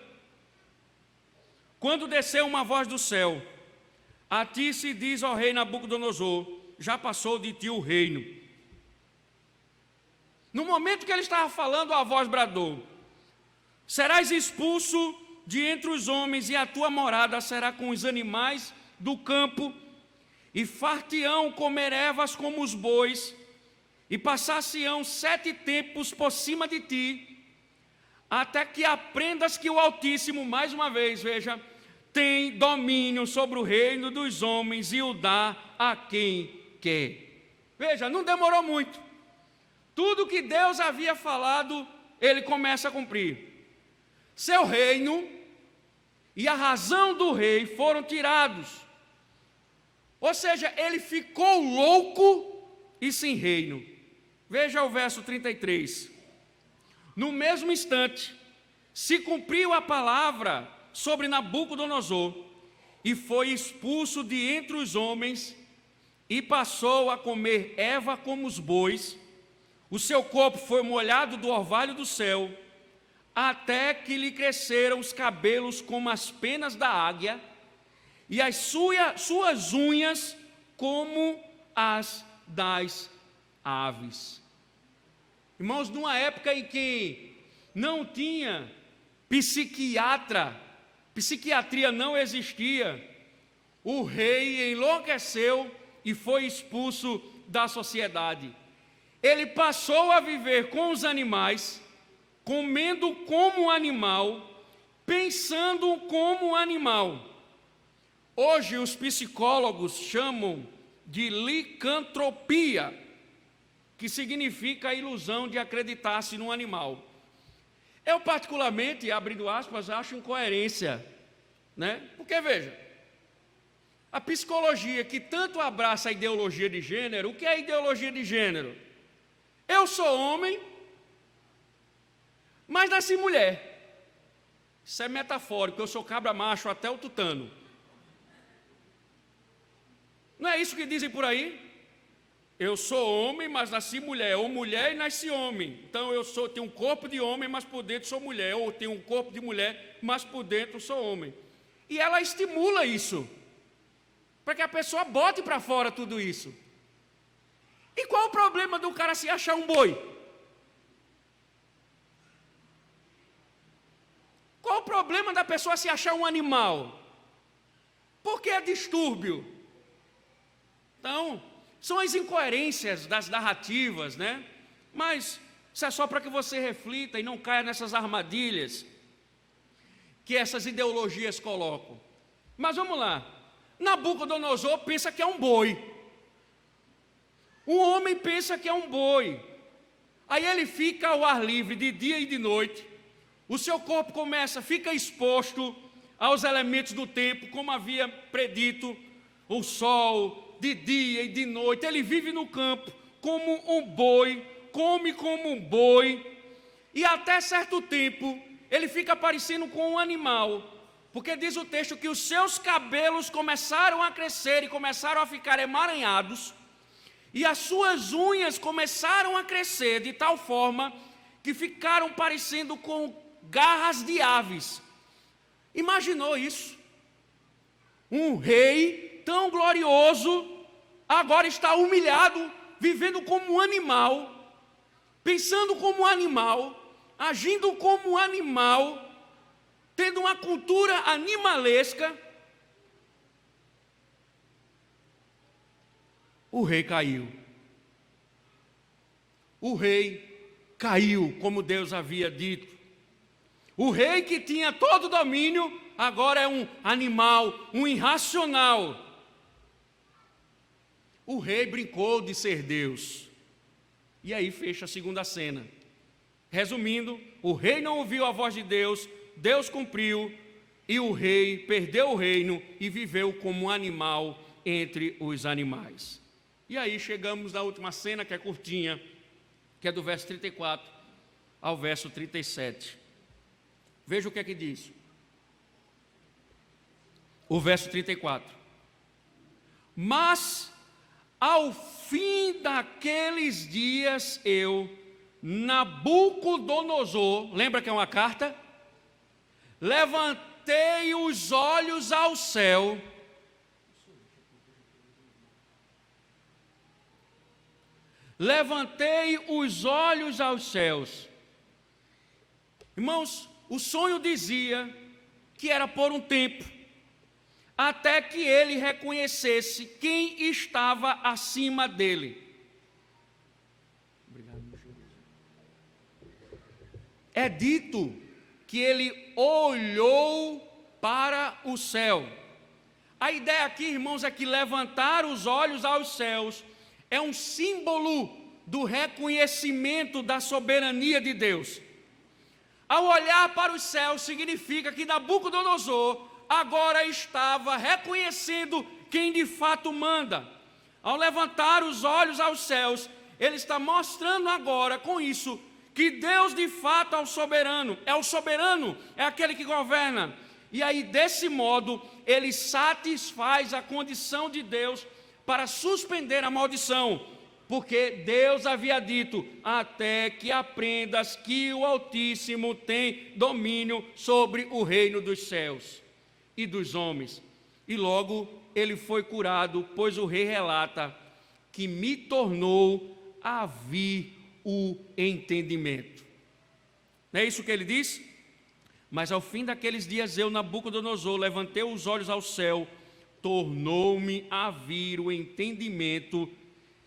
quando desceu uma voz do céu: a ti se diz, ó rei Nabucodonosor, já passou de ti o reino. No momento que ele estava falando, a voz bradou: serás expulso de entre os homens, e a tua morada será com os animais do campo, e far-te-ão comer ervas como os bois, e passar-se-ão 7 tempos por cima de ti, até que aprendas que o Altíssimo, mais uma vez, veja, tem domínio sobre o reino dos homens e o dá a quem quer. Veja, não demorou muito. Tudo que Deus havia falado, ele começa a cumprir. Seu reino e a razão do rei foram tirados. Ou seja, ele ficou louco e sem reino. Veja o verso 33. No mesmo instante, se cumpriu a palavra sobre Nabucodonosor, e foi expulso de entre os homens, e passou a comer erva como os bois. O seu corpo foi molhado do orvalho do céu, até que lhe cresceram os cabelos como as penas da águia, e as suas unhas como as das aves. Irmãos, numa época em que não tinha psiquiatria não existia, o rei enlouqueceu e foi expulso da sociedade. Ele passou a viver com os animais, comendo como animal, pensando como animal. Hoje os psicólogos chamam de licantropia, que significa a ilusão de acreditar-se num animal. Eu particularmente, abrindo aspas, acho incoerência, né? Porque veja, a psicologia que tanto abraça a ideologia de gênero, o que é a ideologia de gênero? Eu sou homem, mas nasci mulher. Isso é metafórico, eu sou cabra macho até o tutano. Não é isso que dizem por aí? Eu sou homem, mas nasci mulher, ou mulher e nasci homem. Então eu tenho um corpo de homem, mas por dentro sou mulher, ou tenho um corpo de mulher, mas por dentro sou homem. E ela estimula isso, para que a pessoa bote para fora tudo isso. E qual o problema do cara se achar um boi? Qual o problema da pessoa se achar um animal? Por que é distúrbio? Então, São as incoerências das narrativas, né? Mas isso é só para que você reflita e não caia nessas armadilhas que essas ideologias colocam. Mas vamos lá. Nabucodonosor pensa que é um boi. O homem pensa que é um boi. Aí ele fica ao ar livre de dia e de noite. O seu corpo fica exposto aos elementos do tempo, como havia predito, o sol, de dia e de noite. Ele vive no campo como um boi, come como um boi, e até certo tempo ele fica parecendo com um animal, porque diz o texto que os seus cabelos começaram a crescer e começaram a ficar emaranhados, e as suas unhas começaram a crescer de tal forma que ficaram parecendo com garras de aves. Imaginou isso? Um rei tão glorioso agora está humilhado, vivendo como um animal, pensando como um animal, agindo como um animal, tendo uma cultura animalesca. O rei caiu. O rei caiu, como Deus havia dito. O rei que tinha todo o domínio, agora é um animal, um irracional. O rei brincou de ser Deus. E aí fecha a segunda cena. Resumindo, o rei não ouviu a voz de Deus, Deus cumpriu, e o rei perdeu o reino e viveu como um animal entre os animais. E aí chegamos na última cena, que é curtinha, que é do verso 34 ao verso 37. Veja o que é que diz. O verso 34. Mas ao fim daqueles dias eu, Nabucodonosor, lembra que é uma carta? Levantei os olhos ao céu. Levantei os olhos aos céus. Irmãos, o sonho dizia que era por um tempo, até que ele reconhecesse quem estava acima dele. É dito que ele olhou para o céu. A ideia aqui, irmãos, é que levantar os olhos aos céus é um símbolo do reconhecimento da soberania de Deus. Ao olhar para os céus, significa que Nabucodonosor agora estava reconhecendo quem de fato manda. Ao levantar os olhos aos céus, ele está mostrando agora com isso que Deus de fato é o soberano, é aquele que governa. E aí, desse modo, ele satisfaz a condição de Deus para suspender a maldição, porque Deus havia dito: até que aprendas que o Altíssimo tem domínio sobre o reino dos céus e dos homens. E logo ele foi curado, pois o rei relata que me tornou a vir o entendimento. Não é isso que ele diz? Mas ao fim daqueles dias eu, Nabucodonosor, levantei os olhos ao céu, tornou-me a vir o entendimento.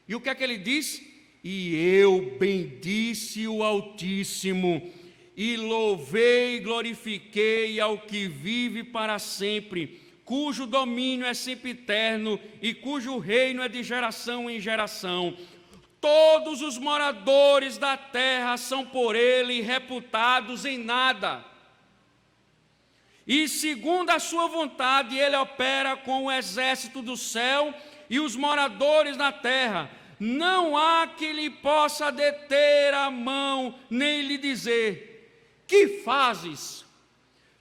E o que é que ele diz? E eu bendisse o Altíssimo, e louvei e glorifiquei ao que vive para sempre, cujo domínio é sempre eterno, e cujo reino é de geração em geração. Todos os moradores da terra são por ele reputados em nada. E segundo a sua vontade, ele opera com o exército do céu e os moradores da terra. Não há que lhe possa deter a mão, nem lhe dizer: que fazes?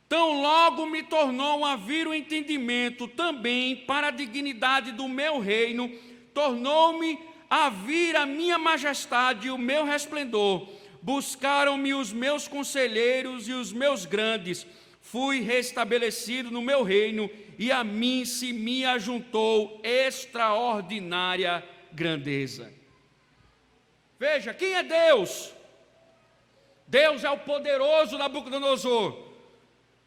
Tão logo me tornou a vir o entendimento, também para a dignidade do meu reino, tornou-me a vir a minha majestade e o meu resplendor. Buscaram-me os meus conselheiros e os meus grandes. Fui restabelecido no meu reino, e a mim se me ajuntou extraordinária grandeza. Veja, quem é Deus? Deus é o poderoso Nabucodonosor.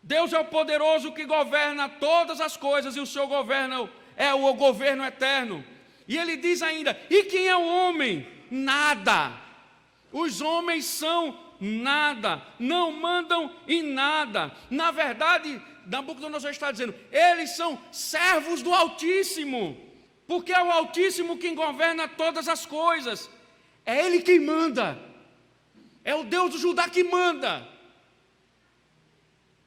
Deus é o poderoso que governa todas as coisas, e o seu governo é o governo eterno. E ele diz ainda: e quem é o homem? Nada. Os homens são nada, não mandam em nada. Na verdade, Nabucodonosor está dizendo: eles são servos do Altíssimo, porque é o Altíssimo quem governa todas as coisas. É Ele quem manda. É o Deus do Judá que manda.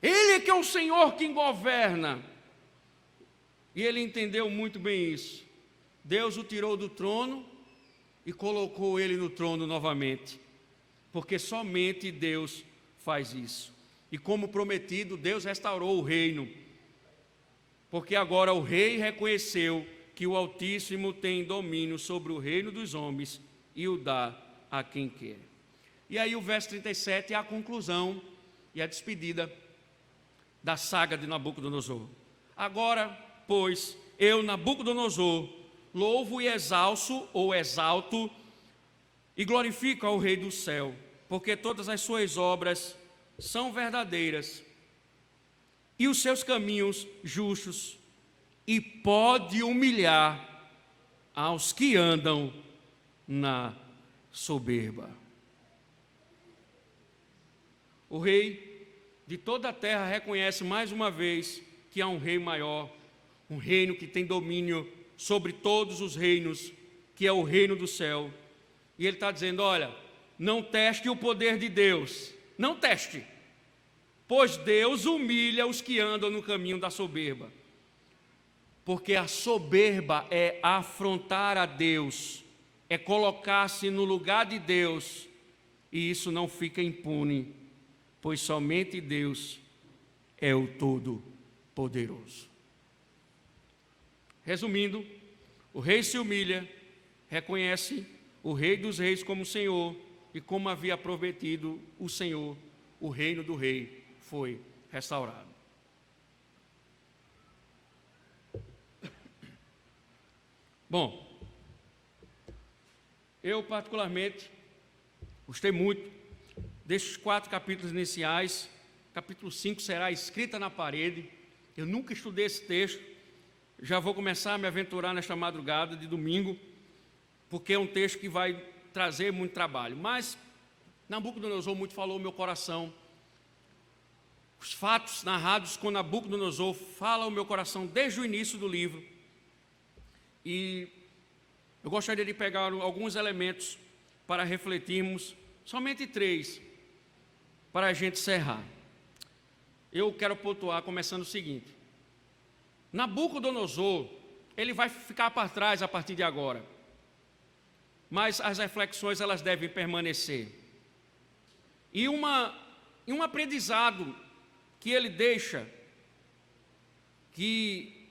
Ele é que é o Senhor quem governa. E ele entendeu muito bem isso. Deus o tirou do trono e colocou ele no trono novamente, porque somente Deus faz isso. E como prometido, Deus restaurou o reino, porque agora o rei reconheceu que o Altíssimo tem domínio sobre o reino dos homens e o dá a quem quer. E aí o verso 37 é a conclusão e a despedida da saga de Nabucodonosor. Agora, pois, eu, Nabucodonosor, louvo e exalço ou exalto e glorifico ao Rei do céu, porque todas as suas obras são verdadeiras e os seus caminhos justos, e pode humilhar aos que andam na soberba. O rei de toda a terra reconhece mais uma vez que há um rei maior, um reino que tem domínio sobre todos os reinos, que é o reino do céu. E ele está dizendo: olha, não teste o poder de Deus, não teste, pois Deus humilha os que andam no caminho da soberba. Porque a soberba é afrontar a Deus, é colocar-se no lugar de Deus, e isso não fica impune, pois somente Deus é o Todo-Poderoso. Resumindo, o rei se humilha, reconhece o Rei dos Reis como Senhor, e como havia prometido o Senhor, o reino do rei foi restaurado. Bom, eu particularmente gostei muito destes 4 capítulos iniciais. Capítulo 5 será escrita na parede. Eu nunca estudei esse texto, já vou começar a me aventurar nesta madrugada de domingo, porque é um texto que vai trazer muito trabalho. Mas Nabucodonosor muito falou ao meu coração. Os fatos narrados com Nabucodonosor falam ao meu coração desde o início do livro. E eu gostaria de pegar alguns elementos para refletirmos, somente 3, para a gente encerrar. Eu quero pontuar começando o seguinte: Nabucodonosor, ele vai ficar para trás a partir de agora, mas as reflexões elas devem permanecer. E um aprendizado que ele deixa, que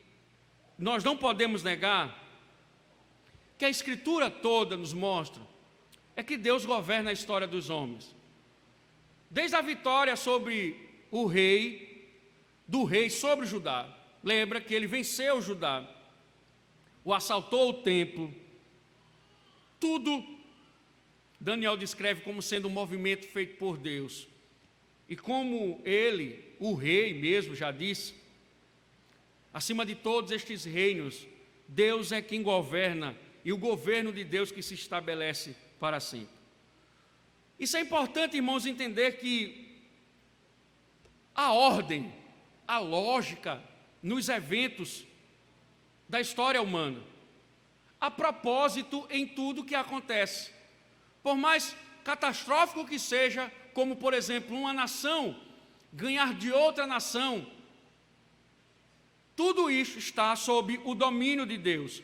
nós não podemos negar, que a Escritura toda nos mostra, é que Deus governa a história dos homens. Desde a vitória sobre o rei, do rei sobre Judá. Lembra que ele venceu Judá, o assaltou o templo. Tudo Daniel descreve como sendo um movimento feito por Deus. E como ele, o rei mesmo, já disse, acima de todos estes reinos, Deus é quem governa, e o governo de Deus que se estabelece para sempre. Isso é importante, irmãos, entender que a ordem, a lógica nos eventos da história humana, a propósito em tudo que acontece. Por mais catastrófico que seja, como por exemplo uma nação ganhar de outra nação, tudo isso está sob o domínio de Deus.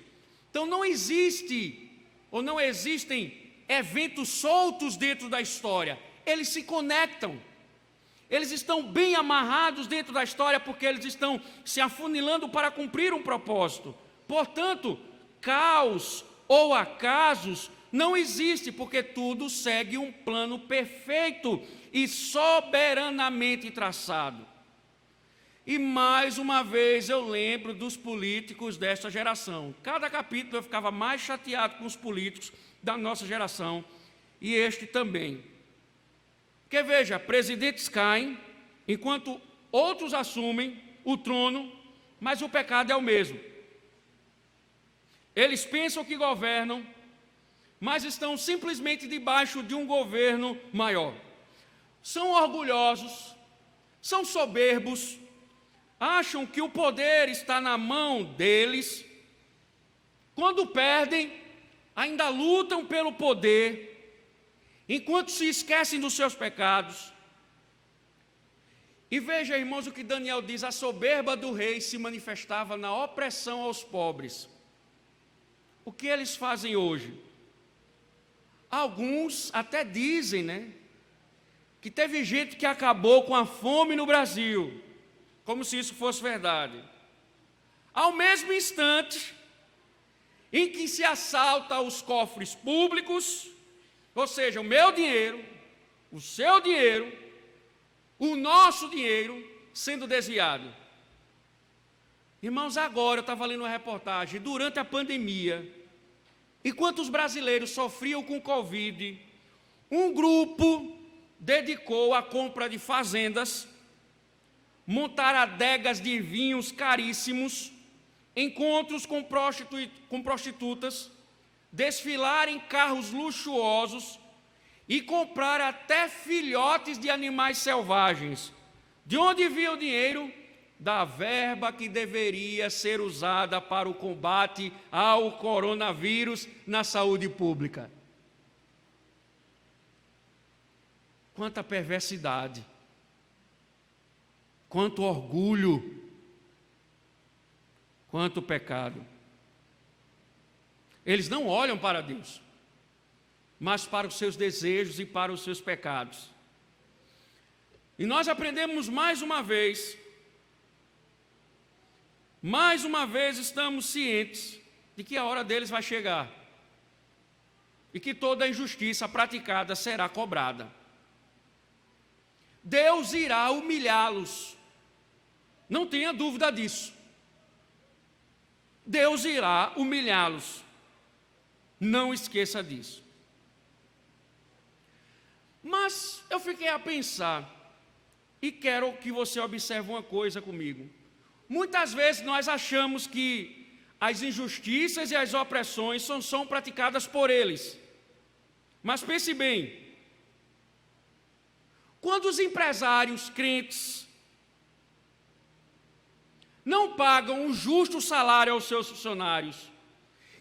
Então não existe, ou não existem eventos soltos dentro da história, eles se conectam, eles estão bem amarrados dentro da história, porque eles estão se afunilando para cumprir um propósito. Portanto, caos ou acasos não existe, porque tudo segue um plano perfeito e soberanamente traçado. E mais uma vez eu lembro dos políticos desta geração. Cada capítulo eu ficava mais chateado com os políticos da nossa geração, e este também. Porque veja, presidentes caem, enquanto outros assumem o trono, mas o pecado é o mesmo. Eles pensam que governam, mas estão simplesmente debaixo de um governo maior. São orgulhosos, são soberbos, acham que o poder está na mão deles. Quando perdem, ainda lutam pelo poder, enquanto se esquecem dos seus pecados. E veja, irmãos, o que Daniel diz: a soberba do rei se manifestava na opressão aos pobres. O que eles fazem hoje? Alguns até dizem, que teve gente que acabou com a fome no Brasil, como se isso fosse verdade. Ao mesmo instante em que se assalta os cofres públicos, ou seja, o meu dinheiro, o seu dinheiro, o nosso dinheiro sendo desviado. Irmãos, agora eu estava lendo uma reportagem, durante a pandemia, enquanto os brasileiros sofriam com Covid, um grupo dedicou a compra de fazendas, montar adegas de vinhos caríssimos, encontros com prostitutas, desfilar em carros luxuosos e comprar até filhotes de animais selvagens. De onde vinha o dinheiro? Da verba que deveria ser usada para o combate ao coronavírus na saúde pública. Quanta perversidade, quanto orgulho, quanto pecado. Eles não olham para Deus, mas para os seus desejos e para os seus pecados. E nós aprendemos mais uma vez estamos cientes de que a hora deles vai chegar e que toda injustiça praticada será cobrada. Deus irá humilhá-los, não tenha dúvida disso. Deus irá humilhá-los, não esqueça disso. Mas eu fiquei a pensar, e quero que você observe uma coisa comigo. Muitas vezes nós achamos que as injustiças e as opressões são praticadas por eles. Mas pense bem, quando os empresários crentes não pagam um justo salário aos seus funcionários,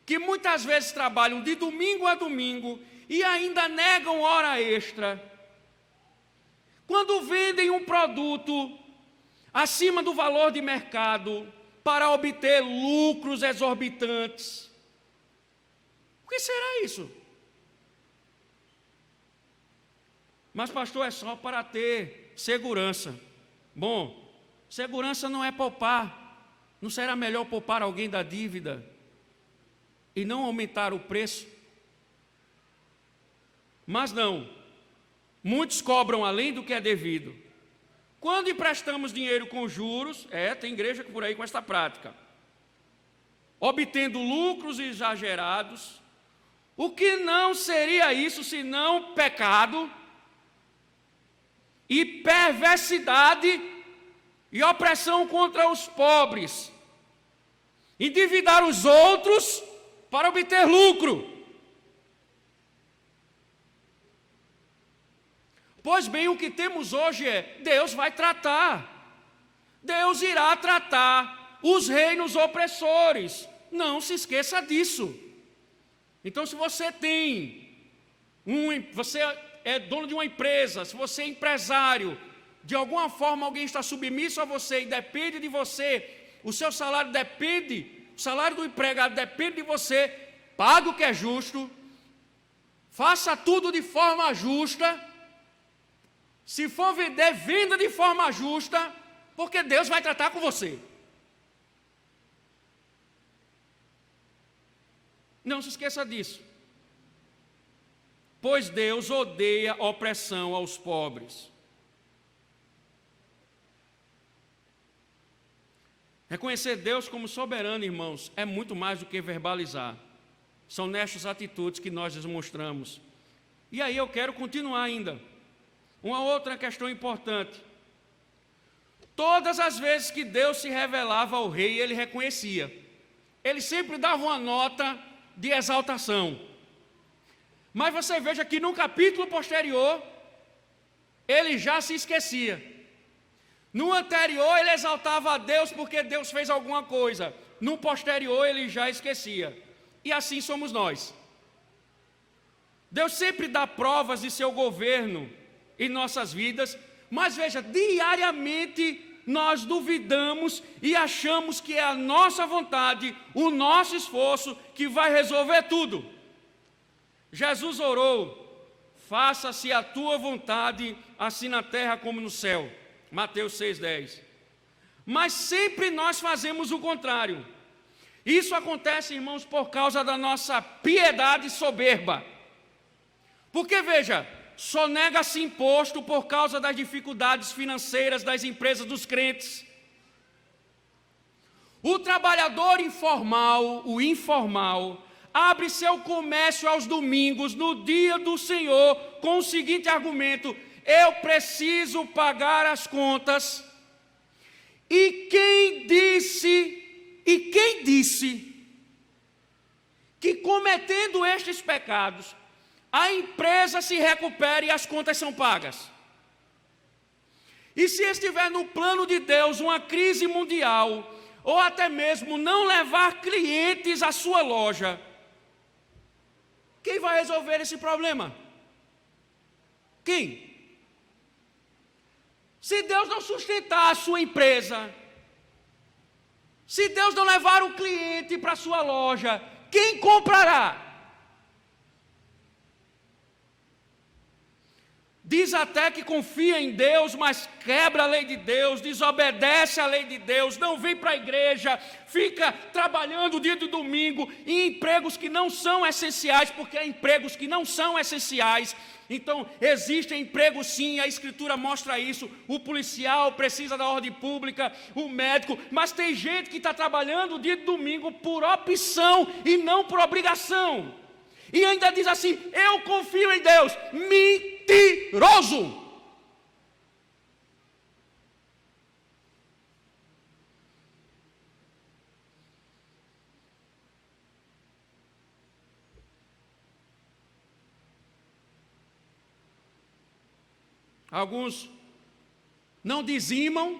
que muitas vezes trabalham de domingo a domingo e ainda negam hora extra, quando vendem um produto acima do valor de mercado para obter lucros exorbitantes, o que será isso? Mas pastor, é só para ter segurança. Bom, segurança não é poupar. Não será melhor poupar alguém da dívida e não aumentar o preço? Mas não, muitos cobram além do que é devido. Quando emprestamos dinheiro com juros, tem igreja por aí com esta prática, obtendo lucros exagerados, o que não seria isso senão pecado e perversidade e opressão contra os pobres, endividar os outros para obter lucro. Pois bem, o que temos hoje Deus vai tratar, Deus irá tratar os reinos opressores, não se esqueça disso. Então, se você você é dono de uma empresa, se você é empresário, de alguma forma alguém está submisso a você e depende de você, o seu salário depende, o salário do empregado depende de você, pague o que é justo, faça tudo de forma justa. Se for vender, venda de forma justa, porque Deus vai tratar com você. Não se esqueça disso. Pois Deus odeia opressão aos pobres. Reconhecer Deus como soberano, irmãos, é muito mais do que verbalizar. São nestas atitudes que nós demonstramos. E aí eu quero continuar ainda. Uma outra questão importante. Todas as vezes que Deus se revelava ao rei, ele reconhecia. ele sempre dava uma nota de exaltação. Mas você veja que no capítulo posterior, ele já se esquecia. No anterior, ele exaltava a Deus porque Deus fez alguma coisa. No posterior, ele já esquecia. E assim somos nós. Deus sempre dá provas de seu governo em nossas vidas, mas veja, diariamente nós duvidamos e achamos que é a nossa vontade, o nosso esforço que vai resolver tudo. Jesus orou: faça-se a tua vontade, assim na terra como no céu. Mateus 6,10. Mas sempre nós fazemos o contrário. Isso acontece, irmãos, por causa da nossa piedade soberba. Porque, veja, sonega-se imposto por causa das dificuldades financeiras das empresas dos crentes. O trabalhador informal, o informal, abre seu comércio aos domingos, no dia do Senhor, com o seguinte argumento: eu preciso pagar as contas. E quem disse que cometendo estes pecados, a empresa se recupera e as contas são pagas? E se estiver no plano de Deus uma crise mundial, ou até mesmo não levar clientes à sua loja, quem vai resolver esse problema? Quem? Se Deus não sustentar a sua empresa, se Deus não levar o cliente para a sua loja, quem comprará? Diz até que confia em Deus, mas quebra a lei de Deus, desobedece a lei de Deus, não vem para a igreja, fica trabalhando o dia do domingo em empregos que não são essenciais, porque há empregos que não são essenciais. Então, existem empregos sim, a Escritura mostra isso. O policial precisa da ordem pública, o médico, mas tem gente que está trabalhando o dia de domingo por opção e não por obrigação. E ainda diz assim: eu confio em Deus. Mentiroso! Alguns não dizimam,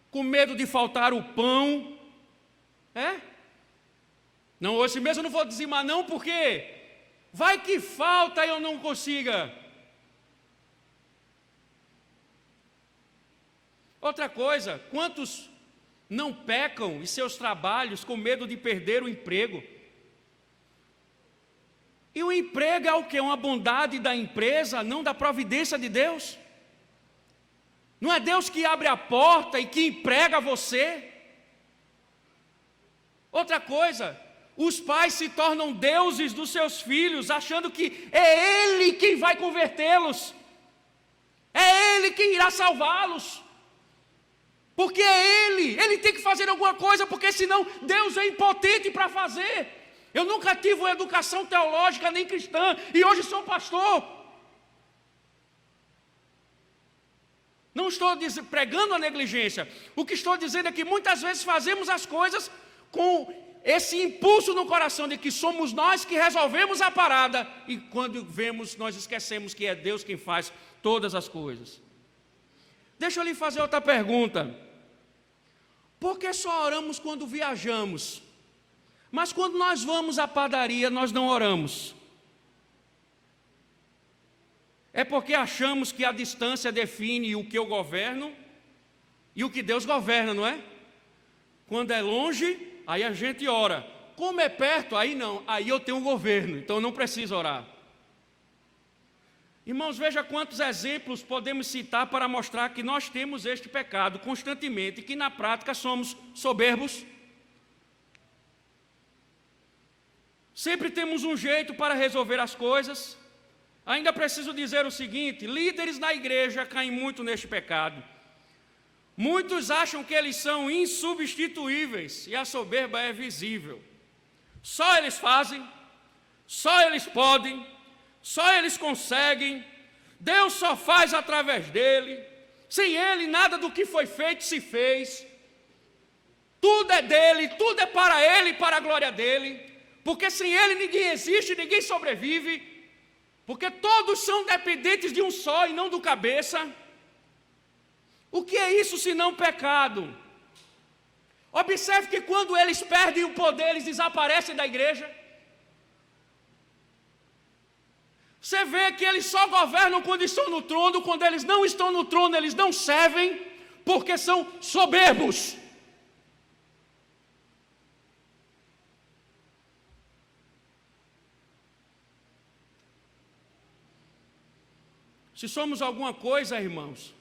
com medo de faltar o pão. Não, hoje mesmo eu não vou dizimar não, porque vai que falta e eu não consiga. Outra coisa, quantos não pecam em seus trabalhos com medo de perder o emprego? E o emprego é o que? Uma bondade da empresa, não da providência de Deus? Não é Deus que abre a porta e que emprega você? Outra coisa, os pais se tornam deuses dos seus filhos, achando que é Ele quem vai convertê-los, é Ele quem irá salvá-los, porque é Ele tem que fazer alguma coisa, porque senão Deus é impotente para fazer. Eu nunca tive uma educação teológica nem cristã, e hoje sou pastor. Não estou pregando a negligência, o que estou dizendo é que muitas vezes fazemos as coisas com esse impulso no coração de que somos nós que resolvemos a parada, e quando vemos, nós esquecemos que é Deus quem faz todas as coisas. Deixa eu lhe fazer outra pergunta: por que só oramos quando viajamos, mas quando nós vamos à padaria nós não oramos? É porque achamos que a distância define o que eu governo e o que Deus governa, não é? Quando é longe, aí a gente ora. Como é perto, aí não, aí eu tenho um governo, então eu não preciso orar. Irmãos, veja quantos exemplos podemos citar para mostrar que nós temos este pecado constantemente e que na prática somos soberbos. Sempre temos um jeito para resolver as coisas. Ainda preciso dizer o seguinte: líderes na igreja caem muito neste pecado. Muitos acham que eles são insubstituíveis e a soberba é visível. Só eles fazem, só eles podem, só eles conseguem, Deus só faz através dele, sem ele nada do que foi feito se fez, tudo é dele, tudo é para ele e para a glória dele, porque sem ele ninguém existe, ninguém sobrevive, porque todos são dependentes de um só e não do cabeça. O que é isso senão pecado? Observe que quando eles perdem o poder, eles desaparecem da igreja. Você vê que eles só governam quando estão no trono, quando eles não estão no trono, eles não servem, porque são soberbos. Se somos alguma coisa, irmãos,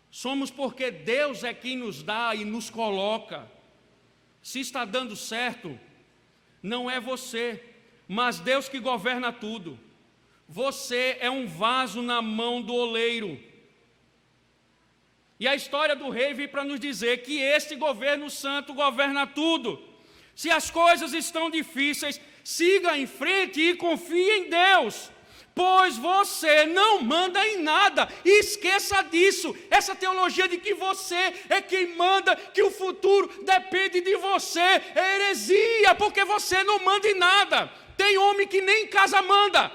somos porque Deus é quem nos dá e nos coloca. Se está dando certo, não é você, mas Deus que governa tudo. Você é um vaso na mão do oleiro. E a história do rei vem para nos dizer que este governo santo governa tudo. Se as coisas estão difíceis, siga em frente e confie em Deus, pois você não manda em nada. E esqueça disso, essa teologia de que você é quem manda, que o futuro depende de você, é heresia, porque você não manda em nada. Tem homem que nem em casa manda.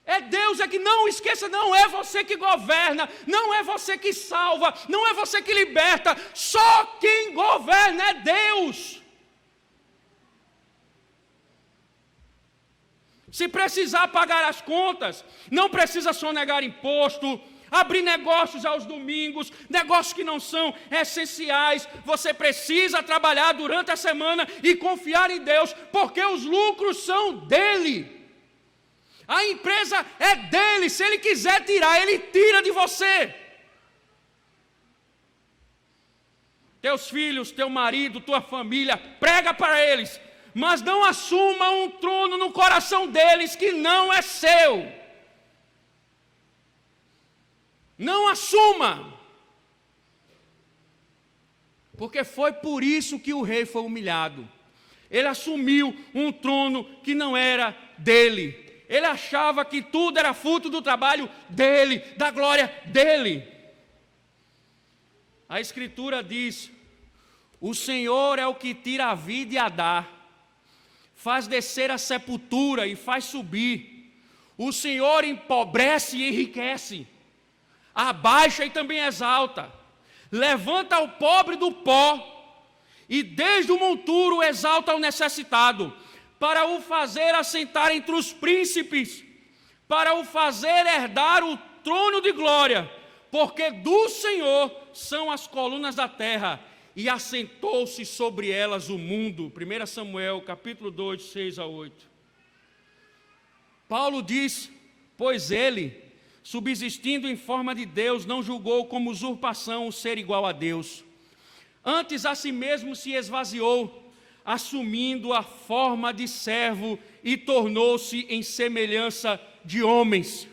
É Deus, é que não esqueça, não é você que governa, não é você que salva, não é você que liberta, só quem governa é Deus. Se precisar pagar as contas, não precisa sonegar imposto, abrir negócios aos domingos, negócios que não são essenciais. Você precisa trabalhar durante a semana e confiar em Deus, porque os lucros são dele. A empresa é dele, se ele quiser tirar, ele tira de você. Teus filhos, teu marido, tua família, prega para eles, mas não assuma um trono no coração deles que não é seu. Não assuma. Porque foi por isso que o rei foi humilhado. Ele assumiu um trono que não era dele. Ele achava que tudo era fruto do trabalho dele, da glória dele. A Escritura diz: o Senhor é o que tira a vida e a dá, faz descer a sepultura e faz subir. O Senhor empobrece e enriquece, abaixa e também exalta, levanta o pobre do pó e desde o monturo exalta o necessitado, para o fazer assentar entre os príncipes, para o fazer herdar o trono de glória, porque do Senhor são as colunas da terra, e assentou-se sobre elas o mundo. 1 Samuel, capítulo 2, 6 a 8. Paulo diz: pois ele, subsistindo em forma de Deus, não julgou como usurpação o ser igual a Deus. Antes a si mesmo se esvaziou, assumindo a forma de servo, e tornou-se em semelhança de homens.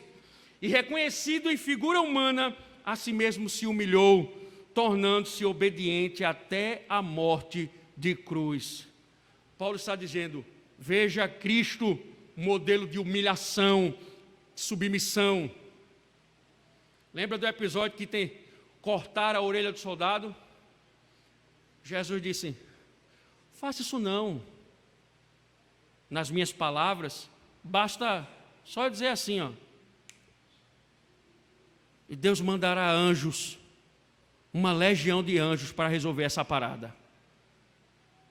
E reconhecido em figura humana, a si mesmo se humilhou, tornando-se obediente até a morte de cruz. Paulo está dizendo: veja Cristo, modelo de humilhação, de submissão. Lembra do episódio que tem cortar a orelha do soldado? Jesus disse: faça isso não. Nas minhas palavras, basta só dizer assim, ó. E Deus mandará anjos, uma legião de anjos para resolver essa parada.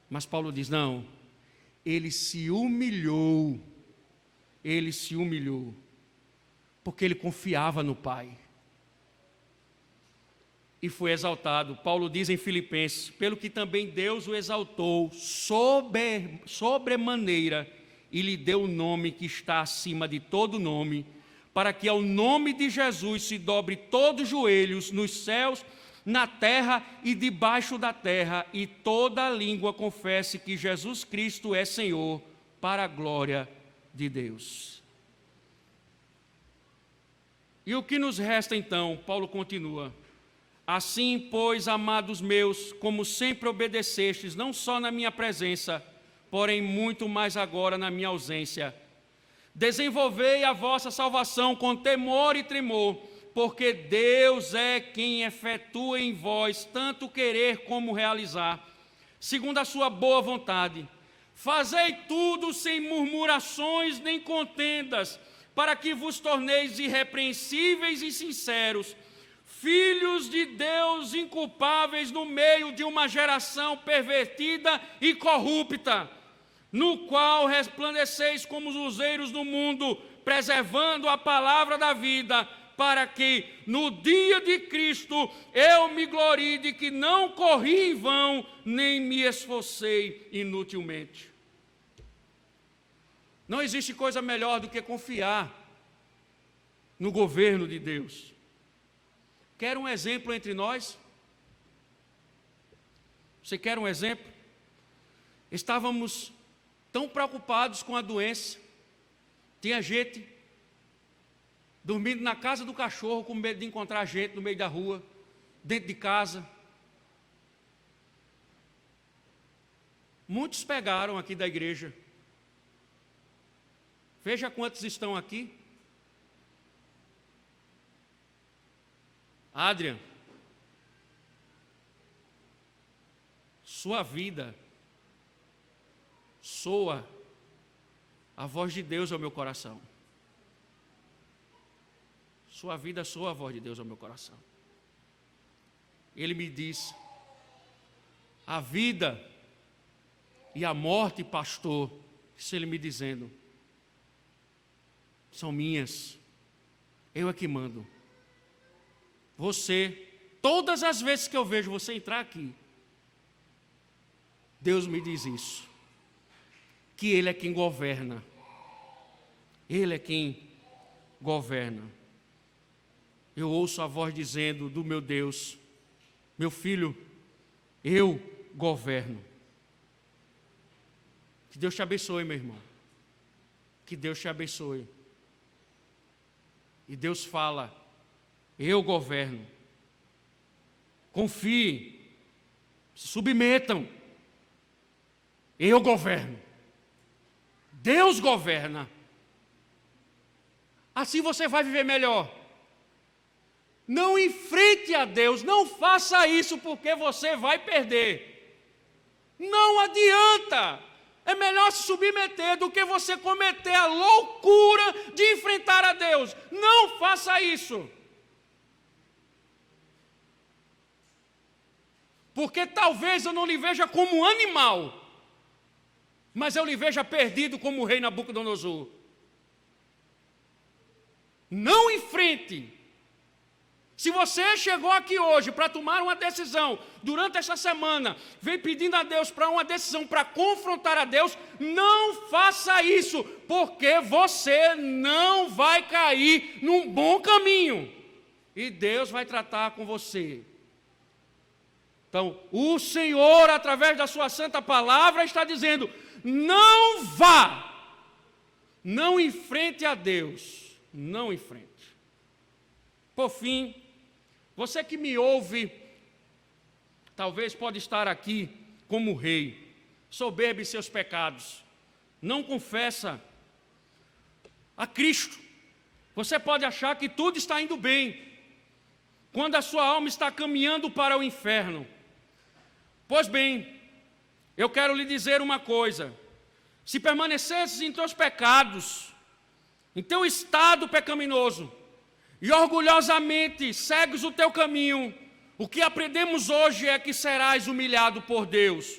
Mas Paulo diz: não, ele se humilhou, porque ele confiava no Pai. E foi exaltado. Paulo diz em Filipenses: pelo que também Deus o exaltou sobremaneira e lhe deu o nome que está acima de todo nome, para que ao nome de Jesus se dobre todos os joelhos nos céus, na terra e debaixo da terra, e toda língua confesse que Jesus Cristo é Senhor, para a glória de Deus. E o que nos resta então? Paulo continua: assim, pois, amados meus, como sempre obedecestes, não só na minha presença, porém muito mais agora na minha ausência, desenvolvei a vossa salvação com temor e tremor, porque Deus é quem efetua em vós tanto querer como realizar, segundo a sua boa vontade. Fazei tudo sem murmurações nem contendas, para que vos torneis irrepreensíveis e sinceros, filhos de Deus inculpáveis no meio de uma geração pervertida e corrupta, no qual resplandeceis como os luzeiros no mundo, preservando a palavra da vida, para que no dia de Cristo eu me glorie de que não corri em vão, nem me esforcei inutilmente. Não existe coisa melhor do que confiar no governo de Deus. Quer um exemplo entre nós? Você quer um exemplo? Estávamos tão preocupados com a doença, tinha gente dormindo na casa do cachorro com medo de encontrar gente no meio da rua, dentro de casa. Muitos pegaram aqui da igreja. Veja quantos estão aqui. Adrian, sua vida soa a voz de Deus ao meu coração. Sua vida soa a voz de Deus ao meu coração. Ele me diz: a vida e a morte, pastor, isso ele me dizendo, são minhas, eu é que mando. Você, todas as vezes que eu vejo você entrar aqui, Deus me diz isso, que Ele é quem governa. Ele é quem governa. Eu ouço a voz dizendo do meu Deus: meu filho, eu governo. Que Deus te abençoe, meu irmão. Que Deus te abençoe. E Deus fala: eu governo. Confie, se submetam. Eu governo. Deus governa. Assim você vai viver melhor. Não enfrente a Deus, não faça isso porque você vai perder. Não adianta. É melhor se submeter do que você cometer a loucura de enfrentar a Deus. Não faça isso. Porque talvez eu não lhe veja como um animal, mas eu lhe veja perdido como o rei Nabucodonosor. Não enfrente. Se você chegou aqui hoje para tomar uma decisão, durante essa semana, vem pedindo a Deus para uma decisão, para confrontar a Deus, não faça isso, porque você não vai cair num bom caminho. E Deus vai tratar com você. Então, o Senhor, através da sua santa palavra, está dizendo: não vá, não enfrente a Deus, não enfrente. Por fim, você que me ouve, talvez pode estar aqui como rei, soberbo em seus pecados, não confessa a Cristo. Você pode achar que tudo está indo bem, quando a sua alma está caminhando para o inferno. Pois bem, eu quero lhe dizer uma coisa: se permanecesses em teus pecados, em teu estado pecaminoso, e orgulhosamente segues o teu caminho, o que aprendemos hoje é que serás humilhado por Deus.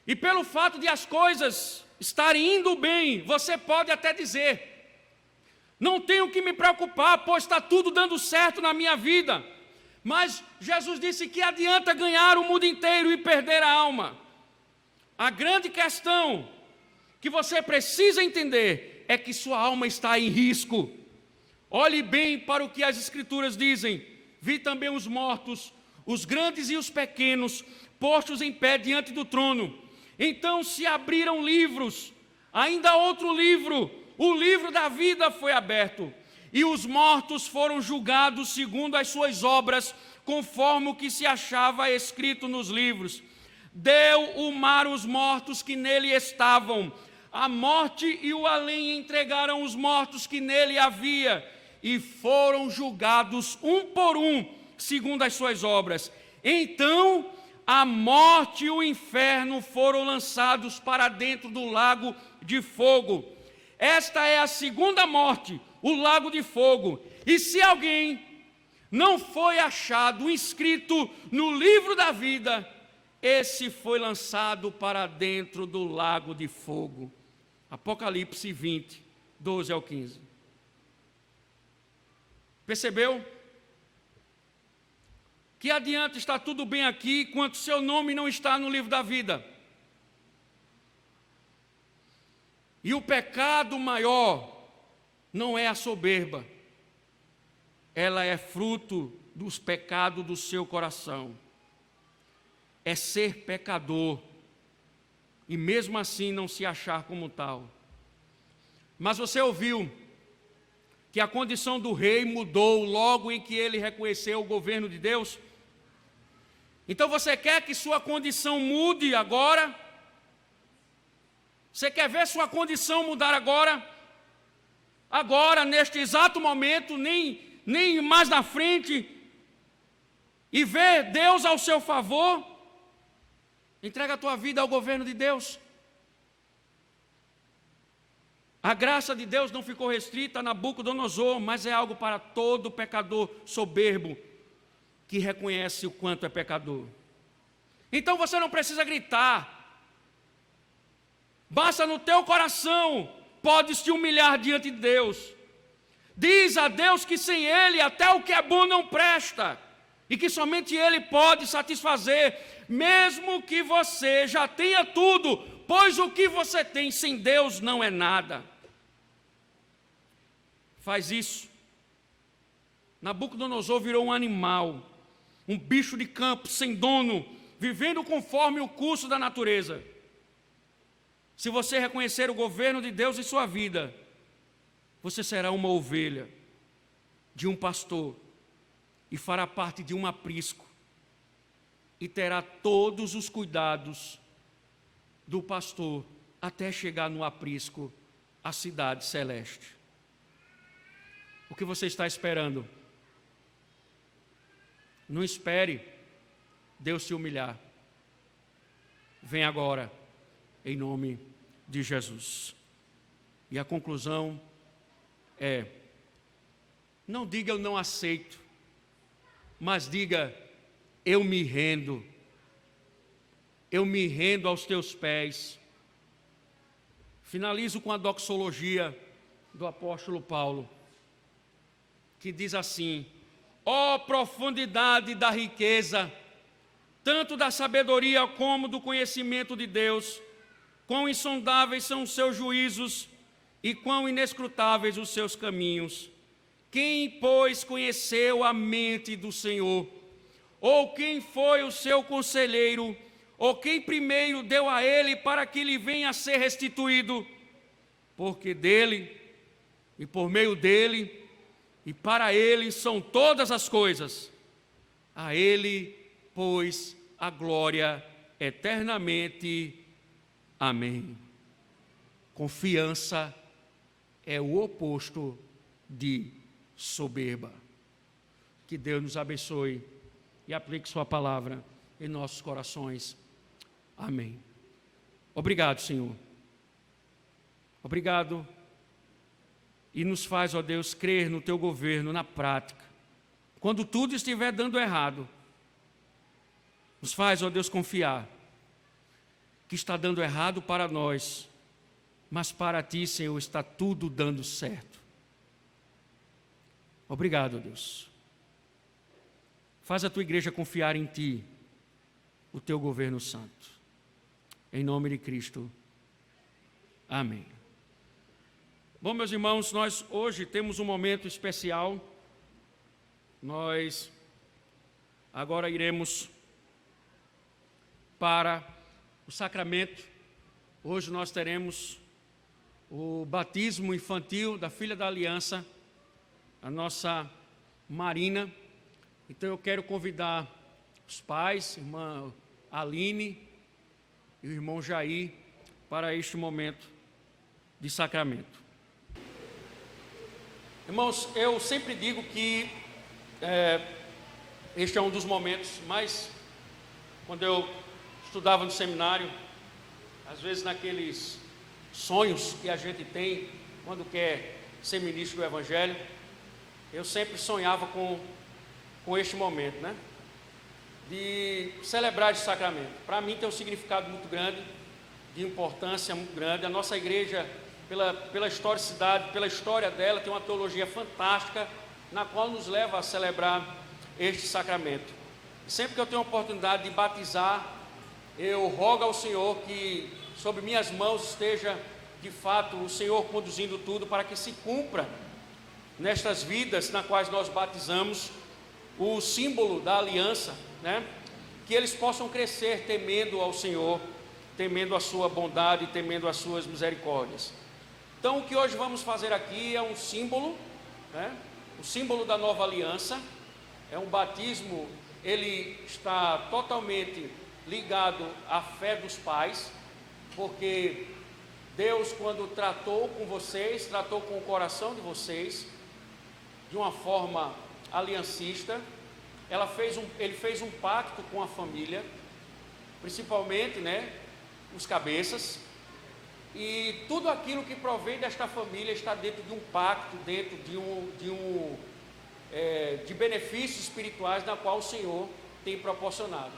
E pelo fato de as coisas estarem indo bem, você pode até dizer: não tenho que me preocupar, pois está tudo dando certo na minha vida. Mas Jesus disse que adianta ganhar o mundo inteiro e perder a alma. A grande questão que você precisa entender é que sua alma está em risco. Olhe bem para o que as Escrituras dizem: vi também os mortos, os grandes e os pequenos, postos em pé diante do trono. Então se abriram livros, ainda outro livro, o livro da vida foi aberto. E os mortos foram julgados segundo as suas obras, conforme o que se achava escrito nos livros. Deu o mar os mortos que nele estavam. A morte e o além entregaram os mortos que nele havia. e foram julgados um por um, segundo as suas obras. Então a morte e o inferno foram lançados para dentro do lago de fogo. Esta é a segunda morte, o lago de fogo. E se alguém não foi achado inscrito no livro da vida, esse foi lançado para dentro do lago de fogo. Apocalipse 20, 12 ao 15. Percebeu? Que adianta estar tudo bem aqui, enquanto seu nome não está no livro da vida. E o pecado maior não é a soberba. Ela é fruto dos pecados do seu coração. É ser pecador e mesmo assim não se achar como tal. Mas você ouviu que a condição do rei mudou logo em que ele reconheceu o governo de Deus? Então você quer que sua condição mude agora? Você quer ver sua condição mudar agora? Agora, neste exato momento, nem mais na frente, e ver Deus ao seu favor? Entrega a tua vida ao governo de Deus. A graça de Deus não ficou restrita a Nabucodonosor, mas é algo para todo pecador soberbo que reconhece o quanto é pecador. Então você não precisa gritar. Basta no teu coração, podes te humilhar diante de Deus. Diz a Deus que sem Ele até o que é bom não presta, e que somente Ele pode satisfazer, mesmo que você já tenha tudo, pois o que você tem sem Deus não é nada. Faz isso. Nabucodonosor virou um animal, um bicho de campo sem dono, vivendo conforme o curso da natureza. Se você reconhecer o governo de Deus em sua vida, você será uma ovelha de um pastor e fará parte de um aprisco e terá todos os cuidados do pastor até chegar no aprisco, a cidade celeste. O que você está esperando? Não espere Deus se humilhar. Vem agora, em nome de Jesus. E a conclusão é: não diga eu não aceito, mas diga eu me rendo aos teus pés. Finalizo com a doxologia do apóstolo Paulo, que diz assim: ó profundidade da riqueza, tanto da sabedoria como do conhecimento de Deus, quão insondáveis são os seus juízos e quão inescrutáveis os seus caminhos. Quem, pois, conheceu a mente do Senhor? Ou quem foi o seu conselheiro? Ou quem primeiro deu a ele para que lhe venha a ser restituído? Porque dele, e por meio dele, e para ele são todas as coisas. A ele, pois, a glória eternamente. Amém. Confiança é o oposto de soberba. Que Deus nos abençoe e aplique sua palavra em nossos corações. Amém. Obrigado, Senhor. Obrigado. E nos faz, ó Deus, crer no teu governo na prática. Quando tudo estiver dando errado, nos faz, ó Deus, confiar que está dando errado para nós, mas para ti, Senhor, está tudo dando certo. Obrigado, Deus. Faz a tua igreja confiar em ti, o teu governo santo. Em nome de Cristo. Amém. Bom, meus irmãos, nós hoje temos um momento especial. Nós agora iremos para o sacramento. Hoje nós teremos o batismo infantil da filha da aliança, a nossa Marina. Então eu quero convidar os pais, irmã Aline e o irmão Jair, para este momento de sacramento. Irmãos, eu sempre digo que este é um dos momentos mais, quando eu estudava no seminário, às vezes naqueles sonhos que a gente tem quando quer ser ministro do Evangelho, eu sempre sonhava com este momento, né? De celebrar esse sacramento. Para mim tem um significado muito grande, de importância muito grande. A nossa igreja, pela historicidade, pela história dela, tem uma teologia fantástica, na qual nos leva a celebrar este sacramento. Sempre que eu tenho a oportunidade de batizar, eu rogo ao Senhor que sobre minhas mãos esteja de fato o Senhor conduzindo tudo, para que se cumpra nestas vidas nas quais nós batizamos o símbolo da aliança, né? Que eles possam crescer temendo ao Senhor, temendo a sua bondade, temendo as suas misericórdias. Então o que hoje vamos fazer aqui é um símbolo, né? O símbolo da nova aliança. É um batismo, ele está totalmente ligado à fé dos pais, porque Deus, quando tratou com vocês, tratou com o coração de vocês de uma forma aliancista. Ele fez um pacto com a família, principalmente, né, os cabeças, e tudo aquilo que provém desta família está dentro de um pacto, dentro de benefícios espirituais na qual o Senhor tem proporcionado.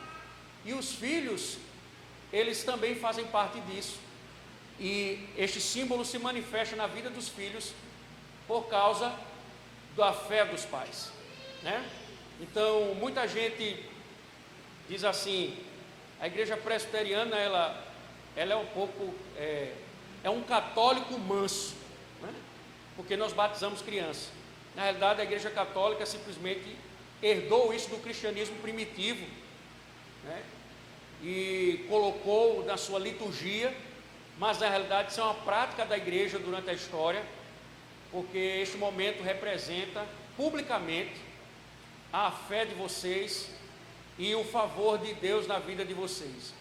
E os filhos, eles também fazem parte disso, e este símbolo se manifesta na vida dos filhos por causa da fé dos pais, né? Então muita gente diz assim: a igreja presbiteriana ela é um pouco é um católico manso, né? Porque nós batizamos crianças. Na realidade, a igreja católica simplesmente herdou isso do cristianismo primitivo, né? E colocou na sua liturgia, mas na realidade isso é uma prática da igreja durante a história, porque este momento representa publicamente a fé de vocês e o favor de Deus na vida de vocês.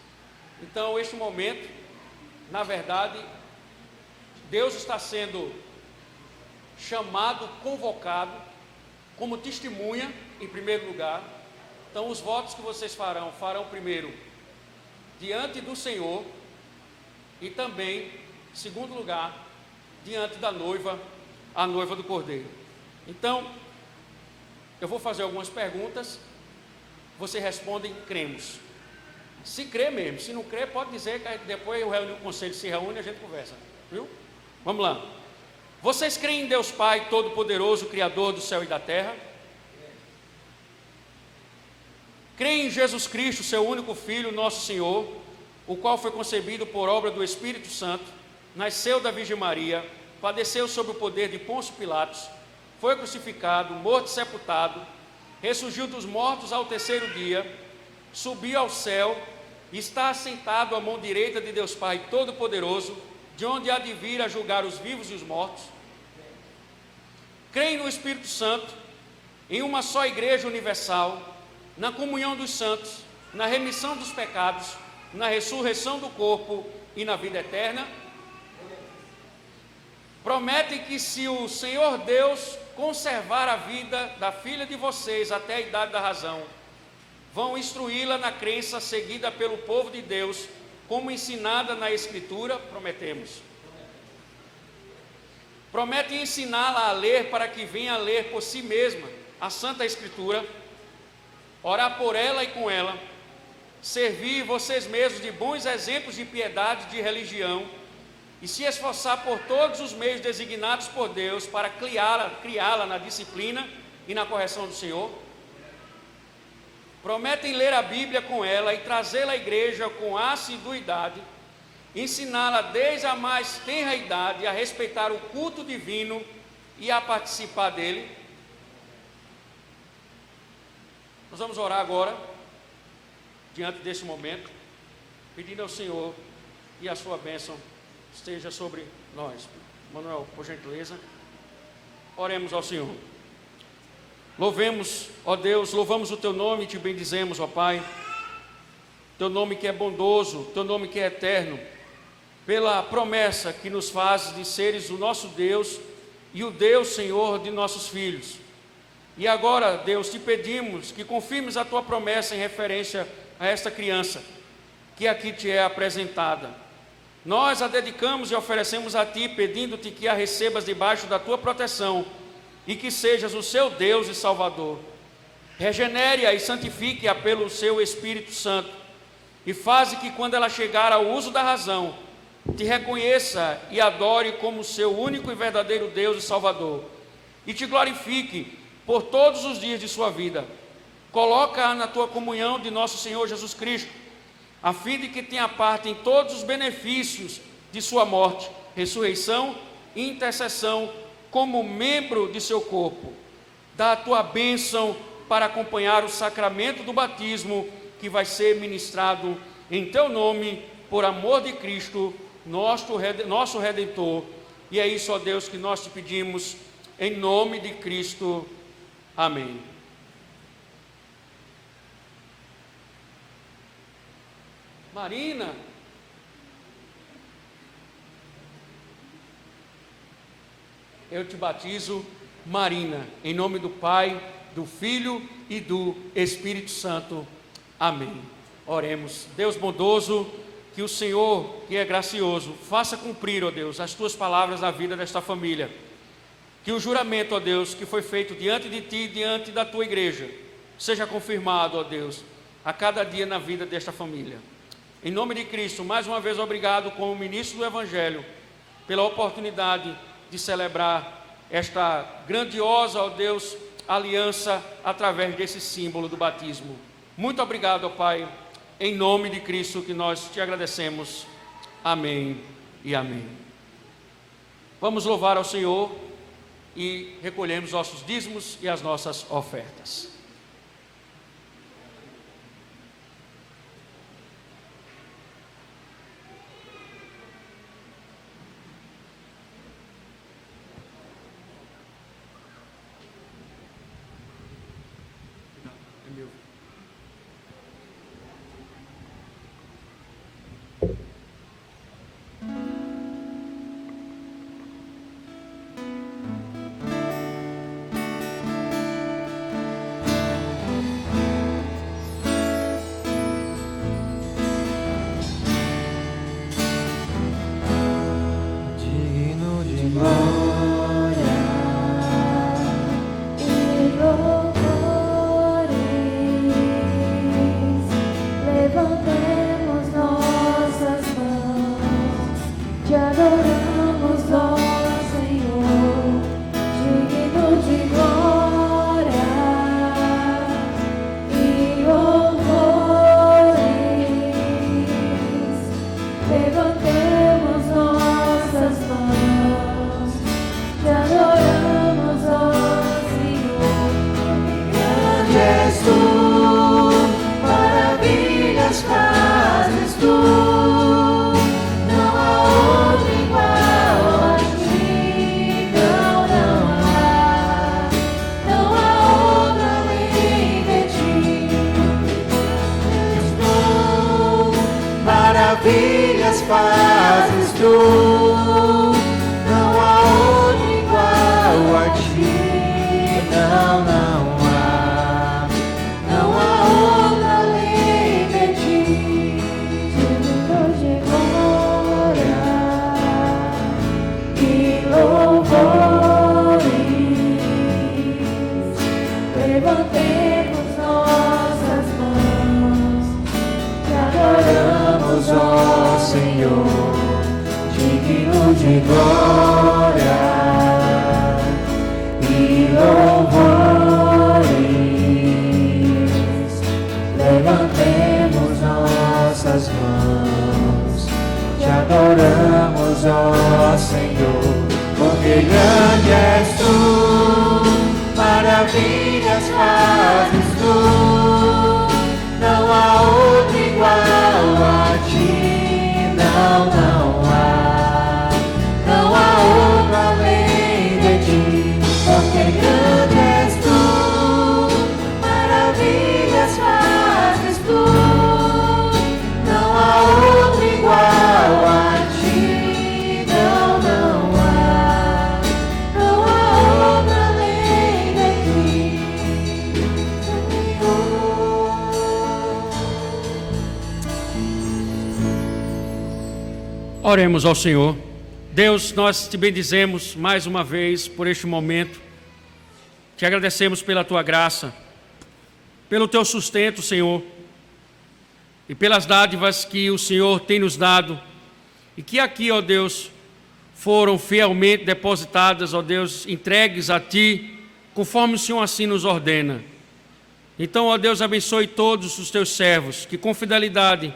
Então este momento, na verdade, Deus está sendo chamado, convocado como testemunha em primeiro lugar. Então os votos que vocês farão primeiro diante do Senhor, e também, em segundo lugar, diante da noiva, a noiva do Cordeiro. Então eu vou fazer algumas perguntas, vocês respondem: cremos. Se crê mesmo, se não crê, pode dizer que depois o conselho se reúne e a gente conversa, viu? Vamos lá. Vocês creem em Deus Pai Todo-Poderoso, Criador do céu e da terra? Creem em Jesus Cristo, seu único Filho, nosso Senhor, o qual foi concebido por obra do Espírito Santo, nasceu da Virgem Maria, padeceu sob o poder de Pôncio Pilatos, foi crucificado, morto e sepultado, ressurgiu dos mortos ao terceiro dia, subiu ao céu e está assentado à mão direita de Deus Pai Todo-Poderoso, de onde há de vir a julgar os vivos e os mortos. Creem no Espírito Santo, em uma só igreja universal, na comunhão dos santos, na remissão dos pecados, na ressurreição do corpo e na vida eterna. Prometem que, se o Senhor Deus conservar a vida da filha de vocês até a idade da razão, vão instruí-la na crença seguida pelo povo de Deus, como ensinada na Escritura. Prometemos. Prometem ensiná-la a ler, para que venha a ler por si mesma a Santa Escritura, orar por ela e com ela, servir vocês mesmos de bons exemplos de piedade e de religião, e se esforçar por todos os meios designados por Deus para criá-la na disciplina e na correção do Senhor. Prometem ler a Bíblia com ela e trazê-la à igreja com assiduidade, ensiná-la desde a mais tenra idade a respeitar o culto divino e a participar dele. Nós vamos orar agora, diante desse momento, pedindo ao Senhor que a sua bênção esteja sobre nós. Manuel, por gentileza, oremos ao Senhor. Louvemos, ó Deus, louvamos o Teu nome e Te bendizemos, ó Pai, Teu nome que é bondoso, Teu nome que é eterno, pela promessa que nos faz de seres o nosso Deus e o Deus, Senhor, de nossos filhos. E agora, Deus, te pedimos que confirmes a tua promessa em referência a esta criança que aqui te é apresentada. Nós a dedicamos e oferecemos a ti, pedindo-te que a recebas debaixo da tua proteção e que sejas o seu Deus e Salvador. Regenere-a e santifique-a pelo seu Espírito Santo e faze que, quando ela chegar ao uso da razão, te reconheça e adore como seu único e verdadeiro Deus e Salvador, e te glorifique por todos os dias de sua vida. Coloca-a na tua comunhão de nosso Senhor Jesus Cristo, a fim de que tenha parte em todos os benefícios de sua morte, ressurreição e intercessão como membro de seu corpo. Dá a tua bênção para acompanhar o sacramento do batismo que vai ser ministrado em teu nome, por amor de Cristo, nosso Redentor. E é isso, ó Deus, que nós te pedimos, em nome de Cristo. Amém. Marina, eu te batizo, Marina, em nome do Pai, do Filho e do Espírito Santo. Amém. Oremos. Deus bondoso, que o Senhor, que é gracioso, faça cumprir, ó Deus, as tuas palavras na vida desta família. Que o juramento, ó Deus, que foi feito diante de ti e diante da tua igreja, seja confirmado, ó Deus, a cada dia na vida desta família. Em nome de Cristo, mais uma vez obrigado, como ministro do Evangelho, pela oportunidade de celebrar esta grandiosa, ó Deus, aliança através desse símbolo do batismo. Muito obrigado, ó Pai, em nome de Cristo que nós te agradecemos. Amém e amém. Vamos louvar ao Senhor e recolhemos nossos dízimos e as nossas ofertas. Maravilhas fazes tu, não há outro igual a ti, não há outro além de ti, digno de glória e louvores. Levantemos nossas mãos, te adoramos, ó Senhor, digno de glória e louvores. Levantemos nossas mãos, te adoramos, ó Senhor, porque grande és tu, maravilhas fazes tu, não há outro igual a ti. Não há outro além de ti, porque grande és tu, maravilhas fazes tu, não há outro igual a ti, não há Oremos ao Senhor. Deus, nós te bendizemos mais uma vez por este momento. Te agradecemos pela tua graça, pelo teu sustento, Senhor, e pelas dádivas que o Senhor tem nos dado e que aqui, ó Deus, foram fielmente depositadas, ó Deus, entregues a ti, conforme o Senhor assim nos ordena. Então, ó Deus, abençoe todos os teus servos que com fidelidade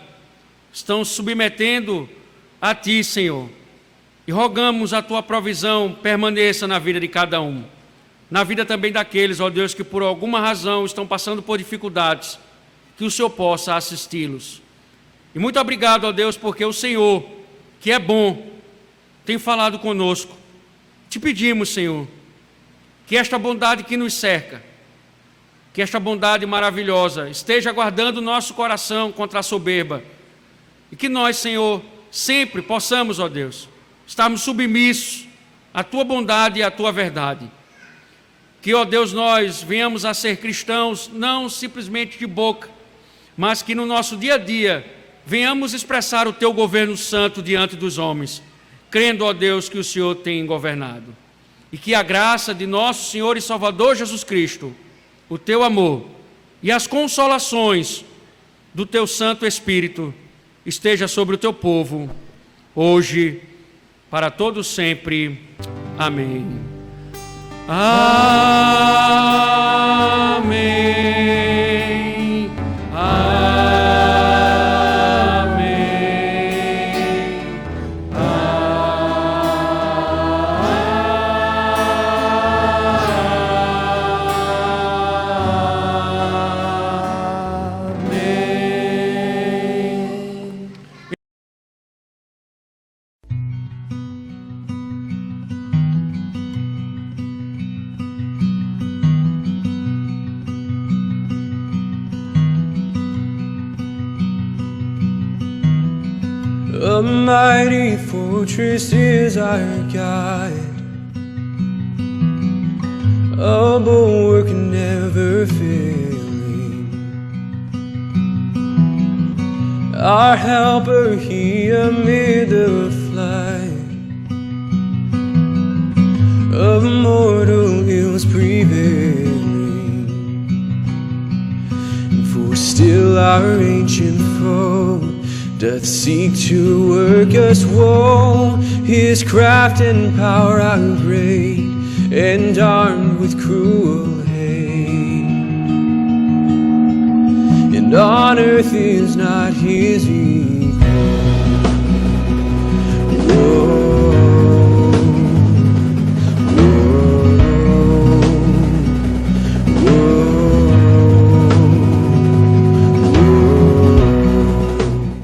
estão submetendo a ti, Senhor, e rogamos a tua provisão permaneça na vida de cada um, na vida também daqueles, ó Deus, que por alguma razão estão passando por dificuldades, que o Senhor possa assisti-los. E muito obrigado, ó Deus, porque o Senhor, que é bom, tem falado conosco. Te pedimos, Senhor, que esta bondade que nos cerca, que esta bondade maravilhosa esteja guardando o nosso coração contra a soberba, e que nós, Senhor, sempre possamos, ó Deus, estarmos submissos à tua bondade e à tua verdade. Que, ó Deus, nós venhamos a ser cristãos, não simplesmente de boca, mas que no nosso dia a dia venhamos expressar o teu governo santo diante dos homens, crendo, ó Deus, que o Senhor tem governado. E que a graça de nosso Senhor e Salvador Jesus Cristo, o teu amor e as consolações do teu Santo Espírito esteja sobre o teu povo, hoje, para todos sempre. Amém. Amém. A mighty fortress is our guide, a bulwark never failing. Our helper, he amid the flight of mortal ills prevailing. For still our ancient foe doth seek to work us woe. His craft and power are great, and armed with cruel hate. And on earth is not his equal,